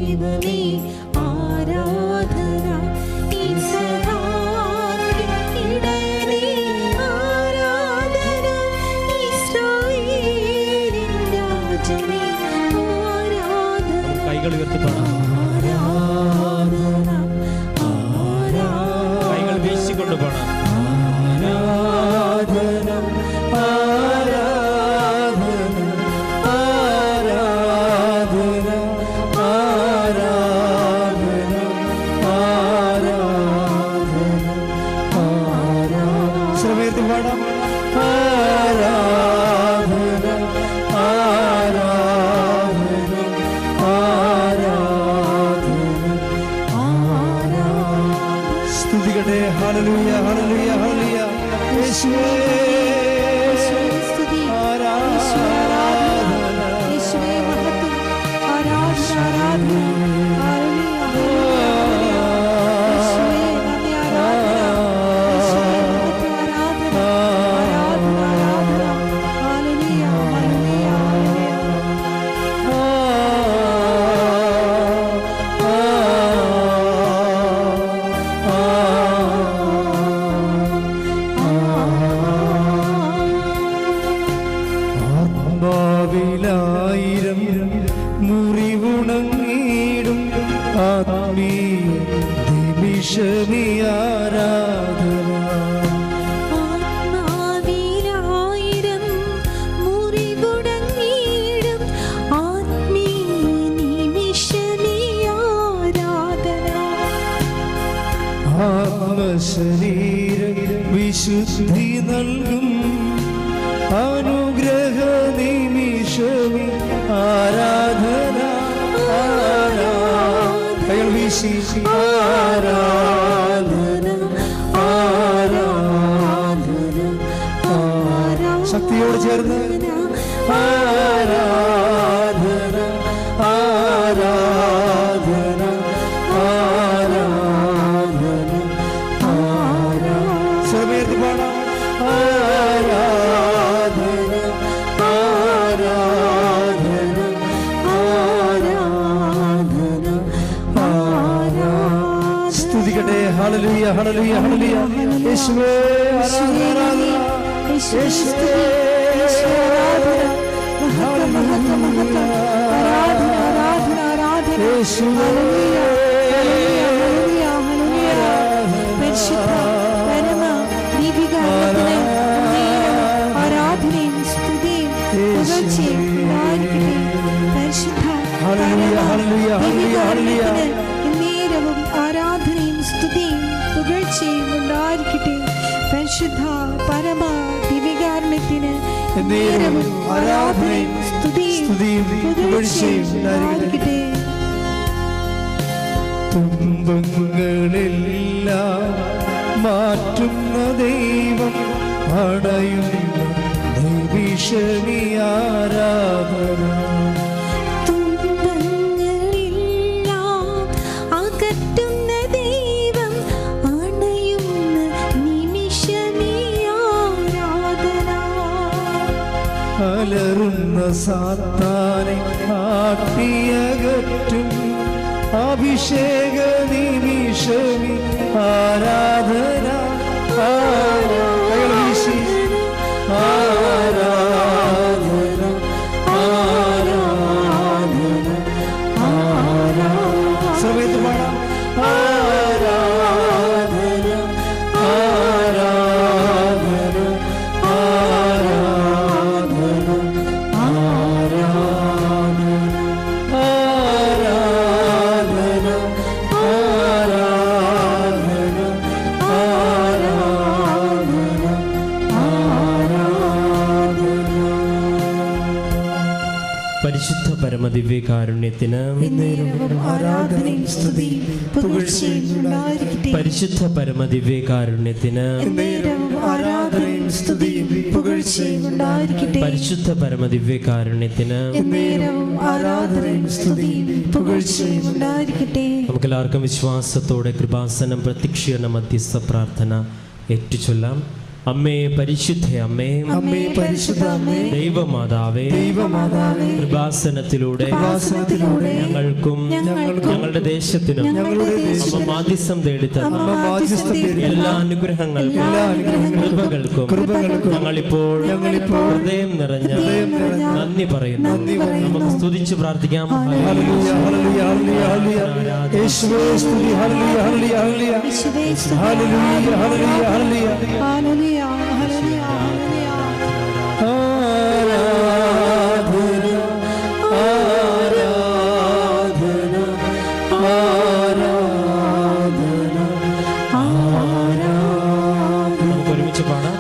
ദൈവമേ ആരാധന, ഇസ്രായേലിൻ ഇടയനേ ആരാധന, ഇസ്രായേലിൻ രാജനേ ആരാധന. കൈകൾ ഉയർത്തി പാടാം. കൈകൾ വീശിക്കൊണ്ട് പാടാം. ഹല്ലേലൂയ ഹല്ലേലൂയ ഹല്ലേലൂയ. യേശുവേ സ്തുതി, ആരാധന, യേശുവേ മഹത്വം, ആരാധന ആരാധന. ഹല്ലേലൂയ യേശുവേ നന്ദി, ആരാധന യേശുവേ മഹത്വം, ആരാധന ആരാധന ആരാധന. ഹല്ലേലൂയ ഹല്ലേലൂയ ആത്മാവിലായിരം മുറിവുണങ്ങിടും ആത്മീയ നിമിഷമേ ആരാധന. ആത്മാവിലായിരം മുറിവുണങ്ങിടും ആത്മീയ നിമിഷമേ ആരാധന. ആത്മശരീര വിശുദ്ധി നൽകും അനുഗ്രഹ നിമിഷമേ ആരാധന. കൈകൾ വീശി ആരാധന ആരാധന ആരാധന. ശക്തിയോട് ചേർന്ന് ആരാധന ആരാധന ആരാധന ആരാധന. സമയത്ത് പാടാം. ആരാധന ആരാധന ആരാധന ആരാധന. സ്തുതിക്കട്ടെ. ഹല്ലേലൂയ ഹല്ലേലൂയ ഹല്ലേലൂയ. യേശുവേ ആരാധന, യേശുവേ ആരാധനയും സ്തുതിയും പുകഴ്ചയും നേരവും ആരാധനയും സ്തുതിയും പുകഴ്ചയും ഉണ്ടായിരിക്കട്ടെ. പരിശുദ്ധ പരമ ദിവ്യകാരുണ്യത്തിന് നേരവും ആരാധനയും സ്തുതിയും പുകഴ്ചയും ഉണ്ടായിരിക്കട്ടെ. തുമ്പങ്ങളെല്ലാം മാറ്റുന്ന ദൈവം അടയുന്ന നിമിഷമേ ആരാധന. തുമ്പങ്ങളെല്ലാം അകറ്റുന്ന ദൈവം അണയുന്ന നിമിഷമേ ആരാധന. അലറുന്ന സാത്താനെ ആട്ടിയകറ്റും അഭിഷേക നിമിഷമേ ആരാധന. ആരാധന ആരാധന ആരാധന. സമയത്ത് പാടാം. ആരാധന ആരാധന ആരാധന ആരാധന ആരാധന ആരാധന ആരാധന. പരിശുദ്ധ പരമദിവ്യകാരുണ്യത്തിന് ആരാധനയും സ്തുതിയും പുകഴ്ചയും ഉണ്ടായിരിക്കട്ടെ. പരിശുദ്ധ പരമദിവ്യകാരുണ്യത്തിന് ആരാധനയും സ്തുതിയും പുകഴ്ചയും ഉണ്ടായിരിക്കട്ടെ. പരിശുദ്ധ പരമദിവ്യകാരുണ്യത്തിന് ആരാധനയും സ്തുതിയും പുകഴ്ചയും ഉണ്ടായിരിക്കട്ടെ. നമുക്കെല്ലാവർക്കും വിശ്വാസത്തോടെ കൃപാസനം പ്രത്യക്ഷീകരണ മധ്യസ്ഥ പ്രാർത്ഥന ഏറ്റുചൊല്ലാം. അമ്മേ പരിശുദ്ധ അമ്മേ, അമ്മേ പരിശുദ്ധ അമ്മേ, ദൈവമാതാവേ, ദൈവമാതാവേ, കൃപാസനത്തിലൂടെ ഞങ്ങൾക്കും ഞങ്ങളുടെ ദേശത്തിനും അമ്മ മാധ്യസ്ഥം തേടിത്തന്ന എല്ലാ അനുഗ്രഹങ്ങൾക്കും കൃപകൾക്കും ഞങ്ങളിപ്പോൾ ഹൃദയം നിറഞ്ഞ നന്ദി പറയുന്നു. നമുക്ക് സ്തുതിച്ച് പ്രാർത്ഥിക്കാം. ഹല്ലേലൂയ ഹല്ലേലൂയ ഹല്ലേലൂയ യേശുവേ സ്തുതി. ഹല്ലേലൂയ ഹല്ലേലൂയ ഹല്ലേലൂയ ഹല്ലേലൂയ ഹല്ലേലൂയ ഹല്ലേലൂയ ഹല്ലേലൂയ നമുക്ക് ഒരുമിച്ച് പാടാം.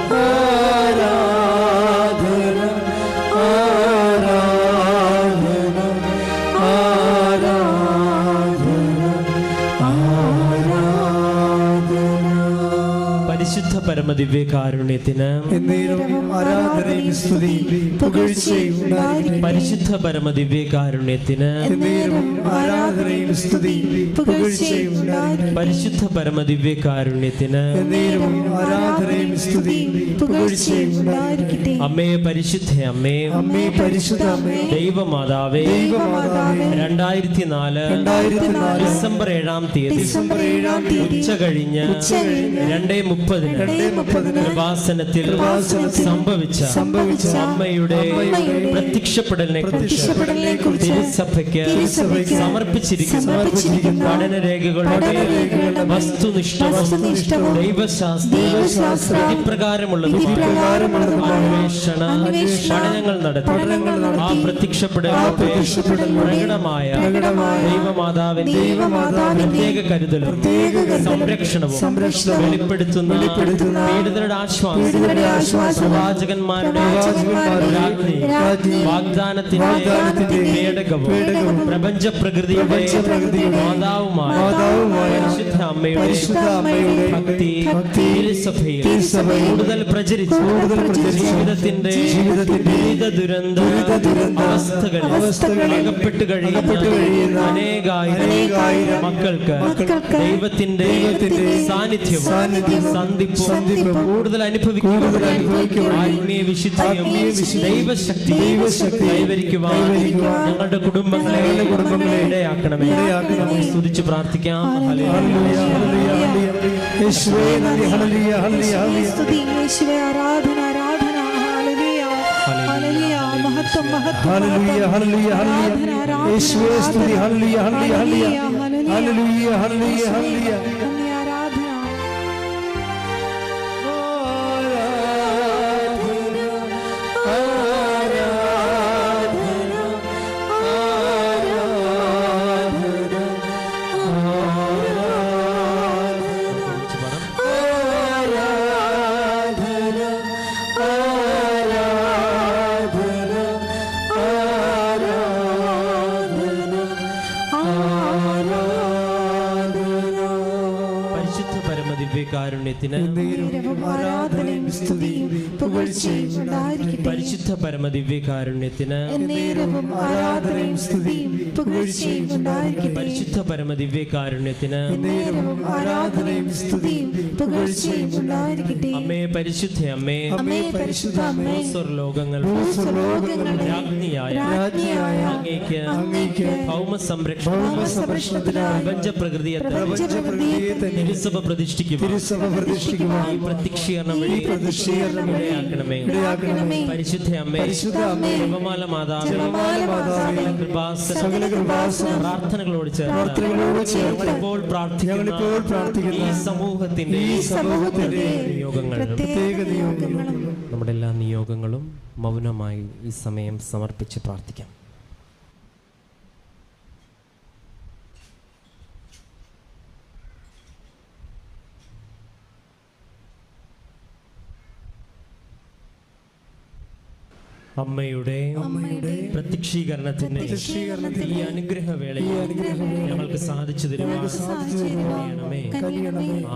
പരിശുദ്ധ പരമദിവ്യകാരുണ്യത്തിന് ആരാധനയും സ്തുതിയും പുകഴ്ചയും ഉണ്ടായിരിക്കട്ടെ. പരിശുദ്ധ പരമദിവ്യകാരുണ്യത്തിന് ആരാധനയും സ്തുതിയും പുകഴ്ചയും ഉണ്ടായിരിക്കട്ടെ. പരിശുദ്ധ പരമദിവ്യകാരുണ്യത്തിന് ആരാധനയും സ്തുതിയും പുകഴ്ചയും ഉണ്ടായിരിക്കട്ടെ. അമ്മേ പരിശുദ്ധ അമ്മേ, അമ്മേ പരിശുദ്ധ അമ്മേ, ദൈവമാതാവേ, ദൈവമാതാവേ, 2004 ഡിസംബർ 7-ാം തീയതി ഉച്ച കഴിഞ്ഞ് 2:30 കൃപാസനത്തിൽ സംഭവിച്ച അമ്മയുടെ പ്രത്യക്ഷപ്പെടലിനെ കുറിച്ച് തിരുസഭയ്ക്ക് സമർപ്പിച്ചിരിക്കുന്ന പഠനരേഖകളുടെ വസ്തുനിഷ്ഠവും ദൈവശാസ്ത്ര വിധിപ്രകാരമുള്ള അന്വേഷണ പഠനങ്ങൾ നടത്തി ആ പ്രത്യക്ഷപ്പെടലിലൂടെ പ്രകടമായ ദൈവമാതാവിന്റെ പ്രത്യേക കരുതലും സംരക്ഷണവും വെളിപ്പെടുത്തുന്ന പീഡിതരുടെ ആശ്വാസം പ്രവാചകന്മാരുടെ വാഗ്ദാനത്തിന്റെ പേടകവും പ്രപഞ്ച പ്രകൃതിയുടെ മാതാവുമായ പരിശുദ്ധ അമ്മയുടെ ഭക്തി തിരുസഭയിൽ കൂടുതൽ പ്രചരിച്ചു ജീവിതത്തിന്റെ വിവിധ ദുരന്ത അവസ്ഥകളിൽ അകപ്പെട്ട് കഴിയുന്ന അനേകായിരം മക്കൾക്ക് ദൈവത്തിന്റെ സാന്നിധ്യവും സന്ധിപ്പും കൂടുതൽ അനുഭവിക്കും ആത്മീയ വിശുദ്ധിയും ദൈവശക്തി കൈവരിക്കുവാൻ ഞങ്ങളുടെ കുടുംബങ്ങളെ ഇടയാക്കണമേ. നമുക്ക് സ്തുതിച്ച് പ്രാർത്ഥിക്കാം. ഹല്ലേലൂയ ഹല്ലേലൂയ യേശുവേ നന്ദി. ഹല്ലേലൂയ ഹല്ലേലൂയ സ്തുതി യേശുവേ ആരാധന ആരാധന ഹല്ലേലൂയ ഹല്ലേലൂയ മഹത്വം മഹത്വം ഹല്ലേലൂയ ഹല്ലേലൂയ ഹല്ലേലൂയ യേശുവേ സ്തുതി. ഹല്ലേലൂയ ഹല്ലേലൂയ ഹല്ലേലൂയ ഹല്ലേലൂയ ഹല്ലേലൂയ നന്ദി ആരാധന കാരുണ്യത്തിന് ആരാധനയും സ്തുതിയും പുകഴ്ചയും ഉണ്ടായിരിക്കട്ടെ. പരിശുദ്ധ പരമദിവ്യകാരുണ്യത്തിന് ആരാധനയും സ്തുതിയും പുകഴ്ചയും ഉണ്ടായിരിക്കട്ടെ. പരിശുദ്ധ പരമദിവ്യകാരുണ്യത്തിന് ആരാധനയും സ്തുതിയും പുകഴ്ചയും ഉണ്ടായിരിക്കട്ടെ. അമ്മേ പരിശുദ്ധ അമ്മേ, അമ്മേ പരിശുദ്ധ അമ്മേ, ലോകങ്ങൾ രാജ്ഞിയായ അങ്ങേക്ക് ഭൗമ സംരക്ഷണത്തിനായി പ്രപഞ്ച പ്രകൃതിയെ തിരുസഭ പ്രതിഷ്ഠിക്കുവാൻ ഈ പ്രത്യക്ഷീകരണം വഴി ഇടയാക്കണമേ. പരിശുദ്ധ അമ്മേ, ജപമാല മാതാവേ, സകല കൃപാസന പ്രാർത്ഥനകളോട് ചേർന്ന് ഞങ്ങളിപ്പോൾ പ്രാർത്ഥിക്കുന്ന ഈ സമൂഹത്തിന്റെ നിയോഗങ്ങൾ, നമ്മുടെ എല്ലാ നിയോഗങ്ങളും മൗനമായി ഈ സമയം സമർപ്പിച്ച് പ്രാർത്ഥിക്കാം. അമ്മയുടെ പ്രത്യക്ഷീകരണത്തിന്റെ ഈ അനുഗ്രഹവേളയിൽ ഞങ്ങൾക്ക് സാധിച്ചു തരുവാണമേ.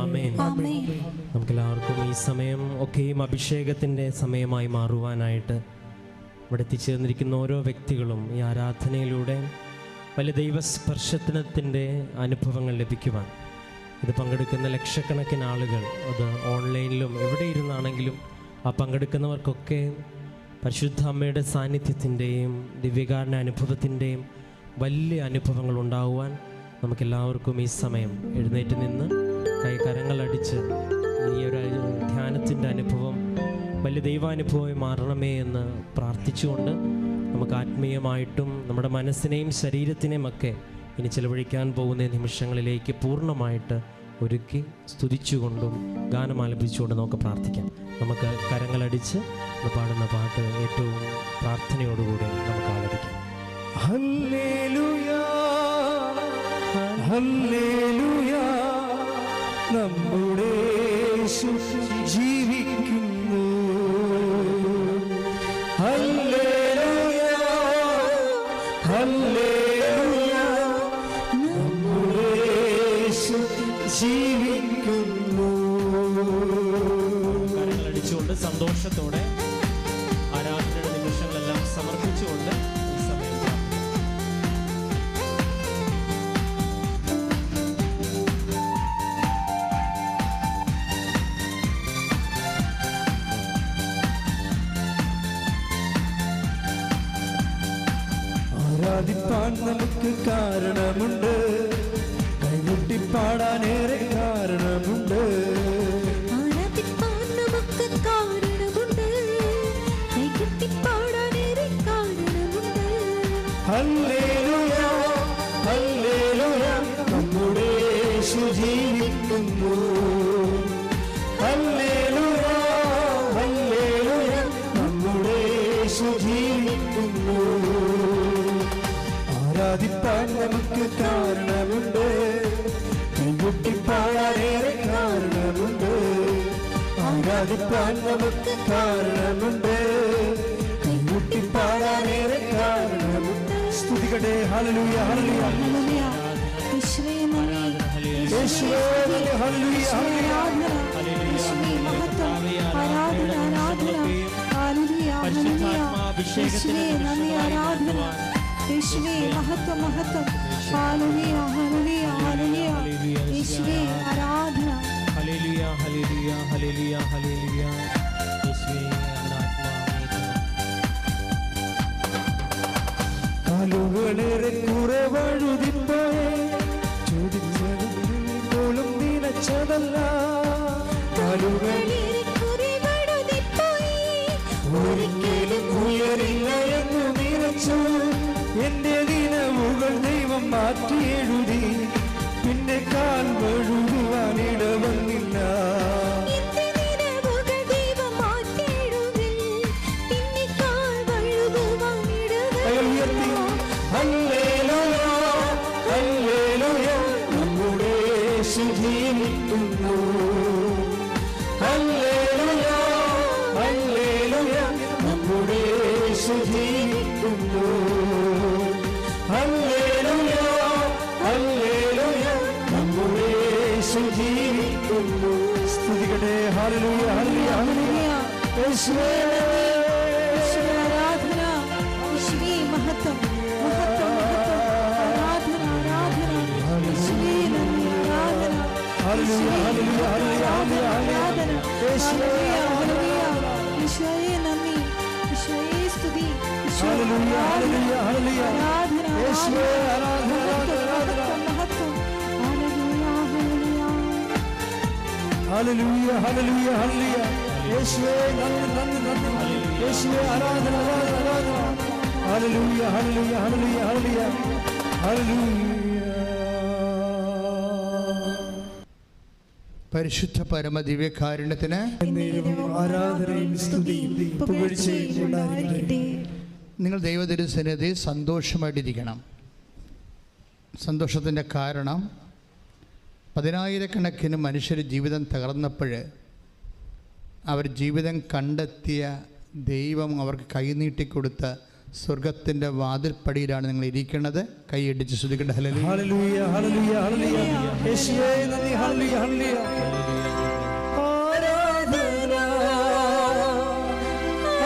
ആമേൻ. നമുക്കെല്ലാവർക്കും ഈ സമയം ഒക്കെയും അഭിഷേകത്തിന്റെ സമയമായി മാറുവാനായിട്ട് ഇവിടെ എത്തിച്ചേർന്നിരിക്കുന്ന ഓരോ വ്യക്തികളും ഈ ആരാധനയിലൂടെ വലിയ ദൈവസ്പർശനത്തിൻ്റെ അനുഭവങ്ങൾ ലഭിക്കുവാൻ ഇത് പങ്കെടുക്കുന്ന ലക്ഷക്കണക്കിന് ആളുകൾ, അത് ഓൺലൈനിലും എവിടെ ഇരുന്നാണെങ്കിലും ആ പങ്കെടുക്കുന്നവർക്കൊക്കെ പരിശുദ്ധ അമ്മയുടെ സാന്നിധ്യത്തിൻ്റെയും ദിവ്യകാരുണ്യ അനുഭവത്തിൻ്റെയും വലിയ അനുഭവങ്ങൾ ഉണ്ടാകുവാൻ നമുക്കെല്ലാവർക്കും ഈ സമയം എഴുന്നേറ്റ് നിന്ന് കരങ്ങളടിച്ച് ഈ ഒരു ധ്യാനത്തിൻ്റെ അനുഭവം വലിയ ദൈവാനുഭവമായി മാറണമേ എന്ന് പ്രാർത്ഥിച്ചുകൊണ്ട് നമുക്ക് ആത്മീയമായിട്ടും നമ്മുടെ മനസ്സിനെയും ശരീരത്തിനെയും ഒക്കെ ഇനി ചെലവഴിക്കാൻ പോകുന്ന നിമിഷങ്ങളിലേക്ക് പൂർണ്ണമായിട്ട് ഒരുക്കി സ്തുതിച്ചുകൊണ്ടും ഗാനം ആലപിച്ചുകൊണ്ടും നമുക്ക് പ്രാർത്ഥിക്കാം. നമുക്ക് കരങ്ങളടിച്ച് പാടുന്ന പാട്ട് ഏറ്റവും പ്രാർത്ഥനയോടുകൂടി നമുക്ക് ആലപിക്കാം. ഹല്ലേലൂയ ഹല്ലേലൂയ, നമ്മുടെ യേശു ജീവിക്കുന്നു. ഹല്ലേലൂയ ഹല്ലേലൂയ, നമ്മുടെ യേശു ജീവിക്കുന്നു. കരങ്ങളടിച്ചുകൊണ്ട് സന്തോഷത്തോടെ ആരാധനയുടെ നിമിഷങ്ങളെല്ലാം സമർപ്പിച്ചുകൊണ്ട് ഈ സമയം ആരാധിപ്പാൻ നമുക്ക് കാരണമുണ്ട്, കൈകൊട്ടി പാടാനേറെ കാരണമുണ്ട്. ആരാധിപ്പാൻ നമുക്ക് കാരണമുണ്ട്, കൈകൊട്ടി പാടാനേറെ കാരണമുണ്ട്. ഹല്ലേലൂയ ഹല്ലേലൂയ, നമ്മുടെ യേശു ജീവിക്കുന്നു. ഹല്ലേലൂയ ഹല്ലേലൂയ, നമ്മുടെ യേശു ജീവിക്കുന്നു. ആരാധിപ്പാൻ നമുക്ക് കാരണമുണ്ട്, കൈകൊട്ടി പാടാനേറെ കാരണമുണ്ട്. ആരാധിപ്പാൻ നമുക്ക് കാരണമുണ്ട്, കൈകൊട്ടി പാടാനേറെ കാരണമുണ്ട്. സ്തുതിക്കട്ടെ. ഹല്ലേലൂയ ഹല്ലേലൂയ ഹല്ലേലൂയ. യേശുവേ നന്ദി. യേശുവേ നന്ദി. ഹല്ലേലൂയ ഹല്ലേലൂയ. യേശുവേ മഹത്വം. ആരാധന ആരാധന. ഹല്ലേലൂയ ഹല്ലേലൂയ. യേശുവേ നന്ദി. ആരാധന. യേശുവേ മഹത്വം മഹത്വം. ഹല്ലേലൂയ ഹല്ലേലൂയ ഹല്ലേലൂയ. യേശുവേ ആരാധന. ഹല്ലേലൂയ ഹല്ലേലൂയ ഹല്ലേലൂയ ഹല്ലേലൂയ. യേശുവേ കാലുകളേറെ കുറെ വഴുതിപ്പോയെ, ചോദിച്ചതും നിലച്ചതല്ല. കാലുകൾ ഒരിക്കലും ഉയരില്ല എന്ന് നിലച്ചു. എന്റെ ദിനവുകൾ ദൈവം മാറ്റി എഴുതി, പിന്നെ കാൽ വഴുകുവാൻ ഇടവന്നില്ല. ഹല്ലേലൂയ ഹല്ലേലൂയ, നമ്മുടെ യേശു ജീവിക്കുന്നു. ഹല്ലേലൂയ ഹല്ലേലൂയ, നമ്മുടെ യേശു ജീവിക്കുന്നു. ഹല്ലേലൂയ ഹല്ലേലൂയ, നമ്മുടെ യേശു ജീവിക്കുന്നു. സ്തുതിക്കട്ടെ. ഹല്ലേലൂയ ഹല്ലേലൂയ ഹല്ലേലൂയ. യേശുവേ ആരാധന. യേശുവേ മഹത്വം മഹത്വം മഹത്വം. ആരാധന ആരാധന. യേശുവേ നന്ദി. ആരാധന. ഹല്ലേലൂയ ഹല്ലേലൂയ ഹല്ലേലൂയ ആരാധന. യേശുവേ ഹല്ലേലൂയ. യേശുവേ നന്ദി. യേശുവേ സ്തുതി. ഹല്ലേലൂയ ഹല്ലേലൂയ ഹല്ലേലൂയ. ആരാധന യേശുവേ ആരാധന ആരാധന. മഹത്വം. ഹല്ലേലൂയ ഹല്ലേലൂയ. ഹല്ലേലൂയ ഹല്ലേലൂയ ഹല്ലേലൂയ. യേശുവേ നന്ദി നന്ദി നന്ദി. യേശുവേ ആരാധന ആരാധന ആരാധന. ഹല്ലേലൂയ ഹല്ലേലൂയ ഹല്ലേലൂയ ഹല്ലേലൂയ ഹല്ലേലൂയ. പരിശുദ്ധ പരമ ദിവ്യകാരുണ്യത്തിന് ആരാധനയും സ്തുതിയും പുകഴ്ചയും ഉണ്ടായിരിക്കട്ടെ. നിങ്ങൾ ദൈവതിരുസന്നിധി സന്തോഷമായിട്ടിരിക്കണം. സന്തോഷത്തിൻ്റെ കാരണം, പതിനായിരക്കണക്കിന് മനുഷ്യർ ജീവിതം തകർന്നപ്പോൾ അവർ ജീവിതം കണ്ടെത്തിയ ദൈവം അവർക്ക് കൈനീട്ടിക്കൊടുത്ത സ്വർഗത്തിൻ്റെ വാതിൽപ്പടിയിലാണ് നിങ്ങൾ ഇരിക്കുന്നത്. കൈയടിച്ച് സ്തുതിക്കട്ടെ. ഹല്ലേലൂയ ഹല്ലേലൂയ ഹല്ലേലൂയ ഹല്ലേലൂയ. യേശുവേ നന്ദി. ഹല്ലേലൂയ ഹല്ലേലൂയ. ആരാധന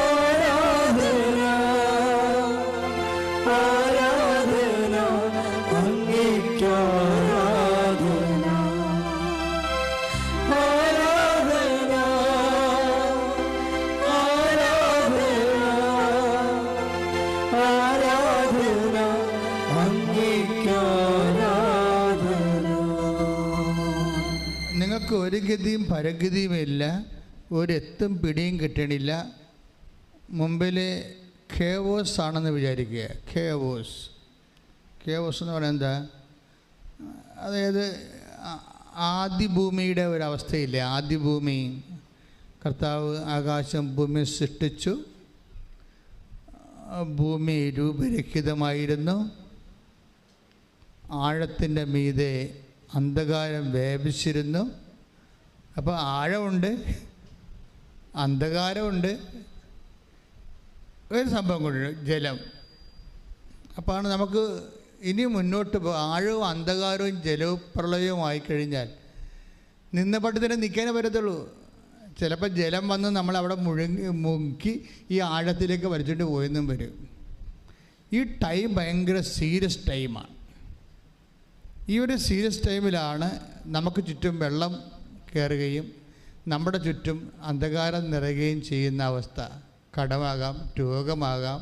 ആരാധന ആരാധന അങ്ങേയ്ക്ക് ആരാധന. നമുക്ക് ഒരു ഗതിയും പരഗതിയുമില്ല, ഒരെത്തും പിടിയും കിട്ടണില്ല. മുമ്പിൽ ഖേവോസ് ആണെന്ന് വിചാരിക്കുക. ഖേവോസ് എന്ന് പറയുന്നത് എന്താ? അതായത് ആദിഭൂമിയുടെ ഒരവസ്ഥയില്ലേ? ആദിഭൂമി, കർത്താവ് ആകാശം ഭൂമി സൃഷ്ടിച്ചു. ഭൂമി രൂപരഹിതമായിരുന്നു. ആഴത്തിൻ്റെ മീതെ അന്ധകാരം വ്യാപിച്ചിരുന്നു. അപ്പോൾ ആഴമുണ്ട്, അന്ധകാരമുണ്ട്, ഒരു സംഭവം കൊണ്ട് ജലം. അപ്പോൾ നമുക്ക് ഇനി മുന്നോട്ട് ആഴവും അന്ധകാരവും ജലവും പ്രളയവും ആയിക്കഴിഞ്ഞാൽ നിന്നപട്ടത്തിന് നിൽക്കാനേ പറ്റത്തുള്ളൂ. ചിലപ്പോൾ ജലം വന്ന് നമ്മളവിടെ മുക്കി ഈ ആഴത്തിലേക്ക് വലിച്ചിട്ട് പോയെന്നും വരും. ഈ ടൈം ഭയങ്കര സീരിയസ് ടൈമാണ്. ഈ ഒരു സീരിയസ് ടൈമിലാണ് നമുക്ക് ചുറ്റും വെള്ളം കയറുകയും നമ്മുടെ ചുറ്റും അന്ധകാരം നിറയുകയും ചെയ്യുന്ന അവസ്ഥ. കടമാകാം, രോഗമാകാം,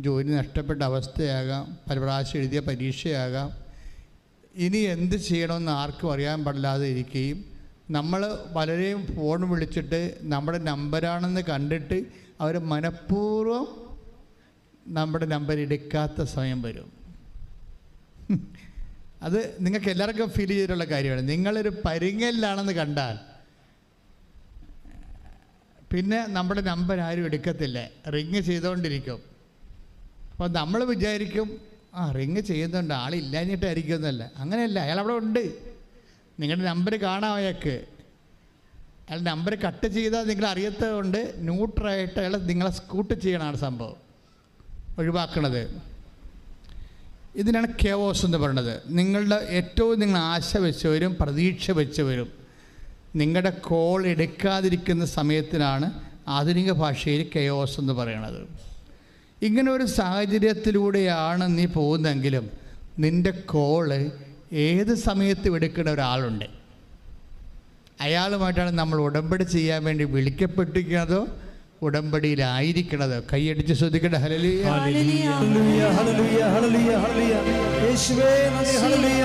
ജോലി നഷ്ടപ്പെട്ട അവസ്ഥയാകാം, പല പ്രാവശ്യം എഴുതിയ പരീക്ഷയാകാം. ഇനി എന്ത് ചെയ്യണമെന്ന് ആർക്കും അറിയാൻ പാടില്ലാതെ ഇരിക്കുകയും നമ്മൾ പലരെയും ഫോൺ വിളിച്ചിട്ട് നമ്മുടെ നമ്പരാണെന്ന് കണ്ടിട്ട് അവർ മനഃപൂർവ്വം നമ്മുടെ നമ്പർ എടുക്കാത്ത സമയം വരും. അത് നിങ്ങൾക്ക് എല്ലാവർക്കും ഫീൽ ചെയ്തിട്ടുള്ള കാര്യമാണ്. നിങ്ങളൊരു പരിങ്ങലിലാണെന്ന് കണ്ടാൽ പിന്നെ നമ്മുടെ നമ്പർ ആരും എടുക്കത്തില്ല, റിങ് ചെയ്തുകൊണ്ടിരിക്കും. അപ്പോൾ നമ്മൾ വിചാരിക്കും റിങ് ചെയ്യുന്നുണ്ട്, ആളില്ലാഞ്ഞിട്ടായിരിക്കും എന്നല്ല. അങ്ങനെയല്ല, അയാൾ അവിടെ ഉണ്ട്. നിങ്ങളുടെ നമ്പർ കാണാം അയാൾക്ക്. അയാൾ നമ്പർ കട്ട് ചെയ്താൽ നിങ്ങൾ അറിയാത്തതുകൊണ്ട് ന്യൂട്രായിട്ട് അയാൾ നിങ്ങളെ സ്കൂട്ട് ചെയ്യണമാണ് സംഭവം, ഒഴിവാക്കണത്. ഇതിനാണ് കേവോസ് എന്ന് പറയുന്നത്. നിങ്ങളുടെ ഏറ്റവും നിങ്ങൾ ആശ വെച്ചവരും പ്രതീക്ഷ വെച്ചവരും നിങ്ങളുടെ കോൾ എടുക്കാതിരിക്കുന്ന സമയത്തിനാണ് ആധുനിക ഭാഷയിൽ കെയോസ് എന്ന് പറയുന്നത്. ഇങ്ങനെ ഒരു സാഹചര്യത്തിലൂടെയാണ് നീ പോകുന്നതെങ്കിലും നിൻ്റെ കോള് ഏത് സമയത്തും എടുക്കുന്ന ഒരാളുണ്ട്. അയാളുമായിട്ടാണ് നമ്മൾ ഉടമ്പടി ചെയ്യാൻ വേണ്ടി വിളിക്കപ്പെട്ടിരിക്കുന്നതോ ഉടമ്പടിയിലായിരിക്കണത്. കൈയടിച്ച് ശ്രദ്ധിക്കട്ടെ. ഹല്ലേലൂയ ഹല്ലേലൂയ ഹല്ലേലൂയ ഹല്ലേലൂയ ഹല്ലേലൂയ. യേശുവേ നന്ദി. ഹല്ലേലൂയ.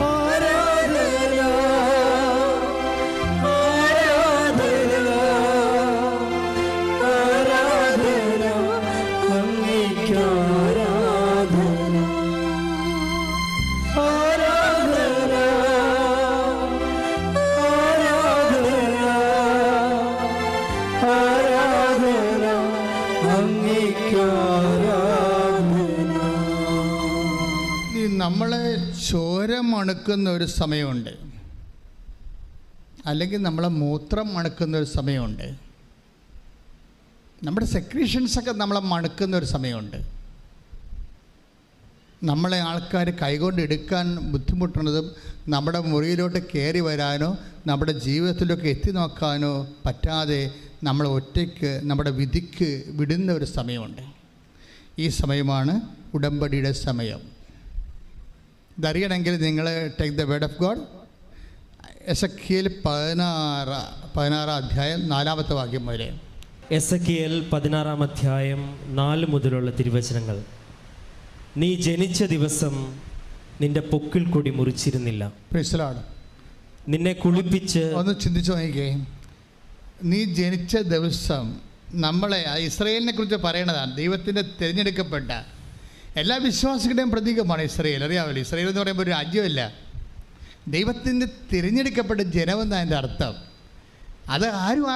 ആരാധന ആരാധന ആരാധന അങ്ങേയ്ക്ക് ആരാധന ആരാധന ആരാധന അങ്ങേയ്ക്ക് ആരാധന. നമ്മളെ ചോര മണക്കുന്ന ഒരു സമയമുണ്ട്, അല്ലെങ്കിൽ നമ്മളെ മൂത്രം മണക്കുന്ന ഒരു സമയമുണ്ട്, നമ്മുടെ സെക്രീഷൻസൊക്കെ നമ്മളെ മണക്കുന്ന ഒരു സമയമുണ്ട്. നമ്മളെ ആൾക്കാർ കൈകൊണ്ട് എടുക്കാൻ ബുദ്ധിമുട്ടുന്നതും നമ്മുടെ മുറിയിലോട്ട് കയറി വരാനോ നമ്മുടെ ജീവിതത്തിലൊക്കെ എത്തി നോക്കാനോ പറ്റാതെ നമ്മൾ ഒറ്റയ്ക്ക് നമ്മുടെ വിധിക്ക് വിടുന്ന ഒരു സമയമുണ്ട്. ഈ സമയമാണ് ഉടമ്പടിയുടെ സമയം. ഇതറിയണമെങ്കിൽ നിങ്ങൾ take the word of God. Ezekiel 16 അധ്യായം 4 വാക്യം വരെ. എസെക്കിയേൽ 16 അധ്യായം 4 മുതലുള്ള തിരുവചനങ്ങൾ. നീ ജനിച്ച ദിവസം നിന്റെ പൊക്കിൾ കൊടി മുറിച്ചിരുന്നില്ല. Praise the Lord. നിന്നെ കുളിപ്പിച്ച് ഒന്ന് ചിന്തിച്ചു നോക്കിക്കേ. നീ ജനിച്ച ദിവസം, നമ്മളെ ഇസ്രയേലിനെ കുറിച്ച് പറയണതാണ്. ദൈവത്തിൻ്റെ തിരഞ്ഞെടുക്കപ്പെട്ട എല്ലാ വിശ്വാസികളുടെയും പ്രതീകമാണ് ഇസ്രയേൽ. അറിയാമല്ലോ, ഇസ്രയേൽ എന്ന് പറയുമ്പോൾ ഒരു രാജ്യമല്ല, ദൈവത്തിൻ്റെ തിരഞ്ഞെടുക്കപ്പെട്ട ജനമെന്ന് അതിൻ്റെ അർത്ഥം. അത് ആരും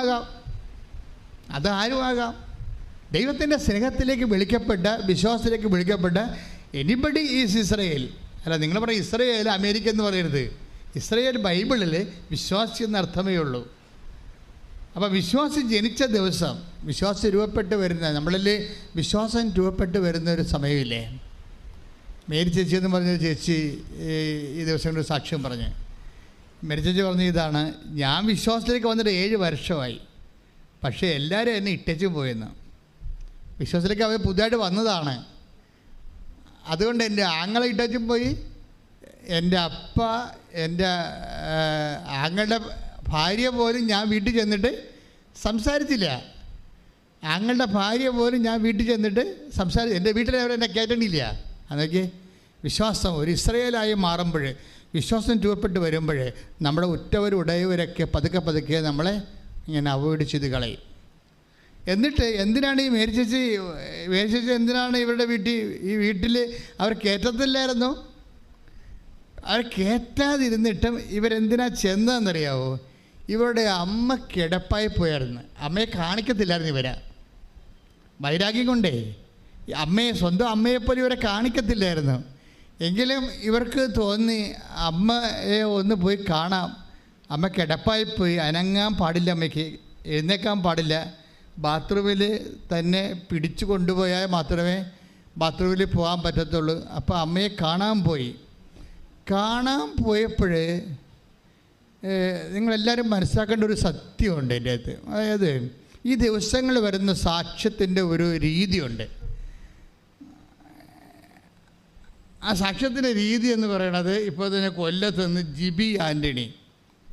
ആകാം. ദൈവത്തിൻ്റെ സ്നേഹത്തിലേക്ക് വിളിക്കപ്പെട്ട, വിശ്വാസത്തിലേക്ക് വിളിക്കപ്പെട്ട എനിബഡി ഈസ് ഇസ്രയേൽ. അല്ല, നിങ്ങൾ പറയും ഇസ്രയേൽ അമേരിക്ക എന്ന് പറയരുത്. ഇസ്രയേൽ ബൈബിളിൽ വിശ്വാസി എന്ന അർത്ഥമേ ഉള്ളൂ. അപ്പോൾ വിശ്വാസി ജനിച്ച ദിവസം, വിശ്വാസം രൂപപ്പെട്ട് വരുന്ന, നമ്മളിൽ വിശ്വാസം രൂപപ്പെട്ട് വരുന്ന ഒരു സമയമില്ലേ. മേരി ചേച്ചി എന്ന് പറഞ്ഞൊരു ചേച്ചി ഈ ദിവസം കൊണ്ട് സാക്ഷ്യം പറഞ്ഞ്, മേരി ചേച്ചി പറഞ്ഞ ഇതാണ്: ഞാൻ വിശ്വാസത്തിലേക്ക് വന്നിട്ട് 7 വർഷമായി, പക്ഷേ എല്ലാവരും എന്നെ ഇട്ടേച്ചും പോയെന്ന്. വിശ്വാസത്തിലേക്ക് അവർ പുതുതായിട്ട് വന്നതാണ്. അതുകൊണ്ട് എൻ്റെ ആങ്ങളെ ഇട്ടേച്ചും പോയി, എൻ്റെ അപ്പ, എൻ്റെ ആങ്ങളുടെ ഭാര്യ പോലും ഞാൻ വീട്ടിൽ ചെന്നിട്ട് സംസാരിച്ചില്ല. ആങ്ങളുടെ ഭാര്യ പോലും ഞാൻ വീട്ടിൽ ചെന്നിട്ട് എൻ്റെ വീട്ടിൽ എന്നെ കയറ്റണില്ല. അതൊക്കെ വിശ്വാസം ഒരു ഇസ്രയേലായി മാറുമ്പോൾ, വിശ്വാസം രൂപപ്പെട്ട് വരുമ്പോൾ നമ്മുടെ ഉറ്റവരും ഉടയവരൊക്കെ പതുക്കെ പതുക്കെ നമ്മളെ ഇങ്ങനെ അവോയ്ഡ് ചെയ്ത് കളയും. എന്നിട്ട് എന്തിനാണ് ഈ മേരിച്ചേച്ചി എന്തിനാണ് ഇവരുടെ വീട്ടിൽ അവർ കയറ്റത്തില്ലായിരുന്നു? അവർ കയറ്റാതിരുന്നിട്ടും ഇവരെന്തിനാ ചെന്നതെന്നറിയാവോ? ഇവരുടെ അമ്മ കിടപ്പായി പോയായിരുന്നു. അമ്മയെ കാണിക്കത്തില്ലായിരുന്നു ഇവരെ. വൈരാഗ്യം കൊണ്ടേ സ്വന്തം അമ്മയെപ്പോലെ ഇവരെ കാണിക്കത്തില്ലായിരുന്നു. എങ്കിലും ഇവർക്ക് തോന്നി അമ്മയെ ഒന്ന് പോയി കാണാം. അമ്മ കിടപ്പായി പോയി, അനങ്ങാൻ പാടില്ല, അമ്മയ്ക്ക് എഴുന്നേക്കാൻ പാടില്ല. ബാത്റൂമിൽ തന്നെ പിടിച്ചു കൊണ്ടുപോയാൽ മാത്രമേ ബാത്റൂമിൽ പോകാൻ പറ്റത്തുള്ളൂ. അപ്പോൾ അമ്മയെ കാണാൻ പോയപ്പോൾ നിങ്ങളെല്ലാവരും മനസ്സിലാക്കേണ്ട ഒരു സത്യമുണ്ട് എൻ്റെ അകത്ത്. അതായത് ഈ ദിവസങ്ങൾ വരുന്ന സാക്ഷ്യത്തിൻ്റെ ഒരു രീതിയുണ്ട്. ആ സാക്ഷ്യത്തിൻ്റെ രീതി എന്ന് പറയുന്നത്, ഇപ്പോൾ തന്നെ കൊല്ലത്ത് നിന്ന് ജിബി ആൻ്റണി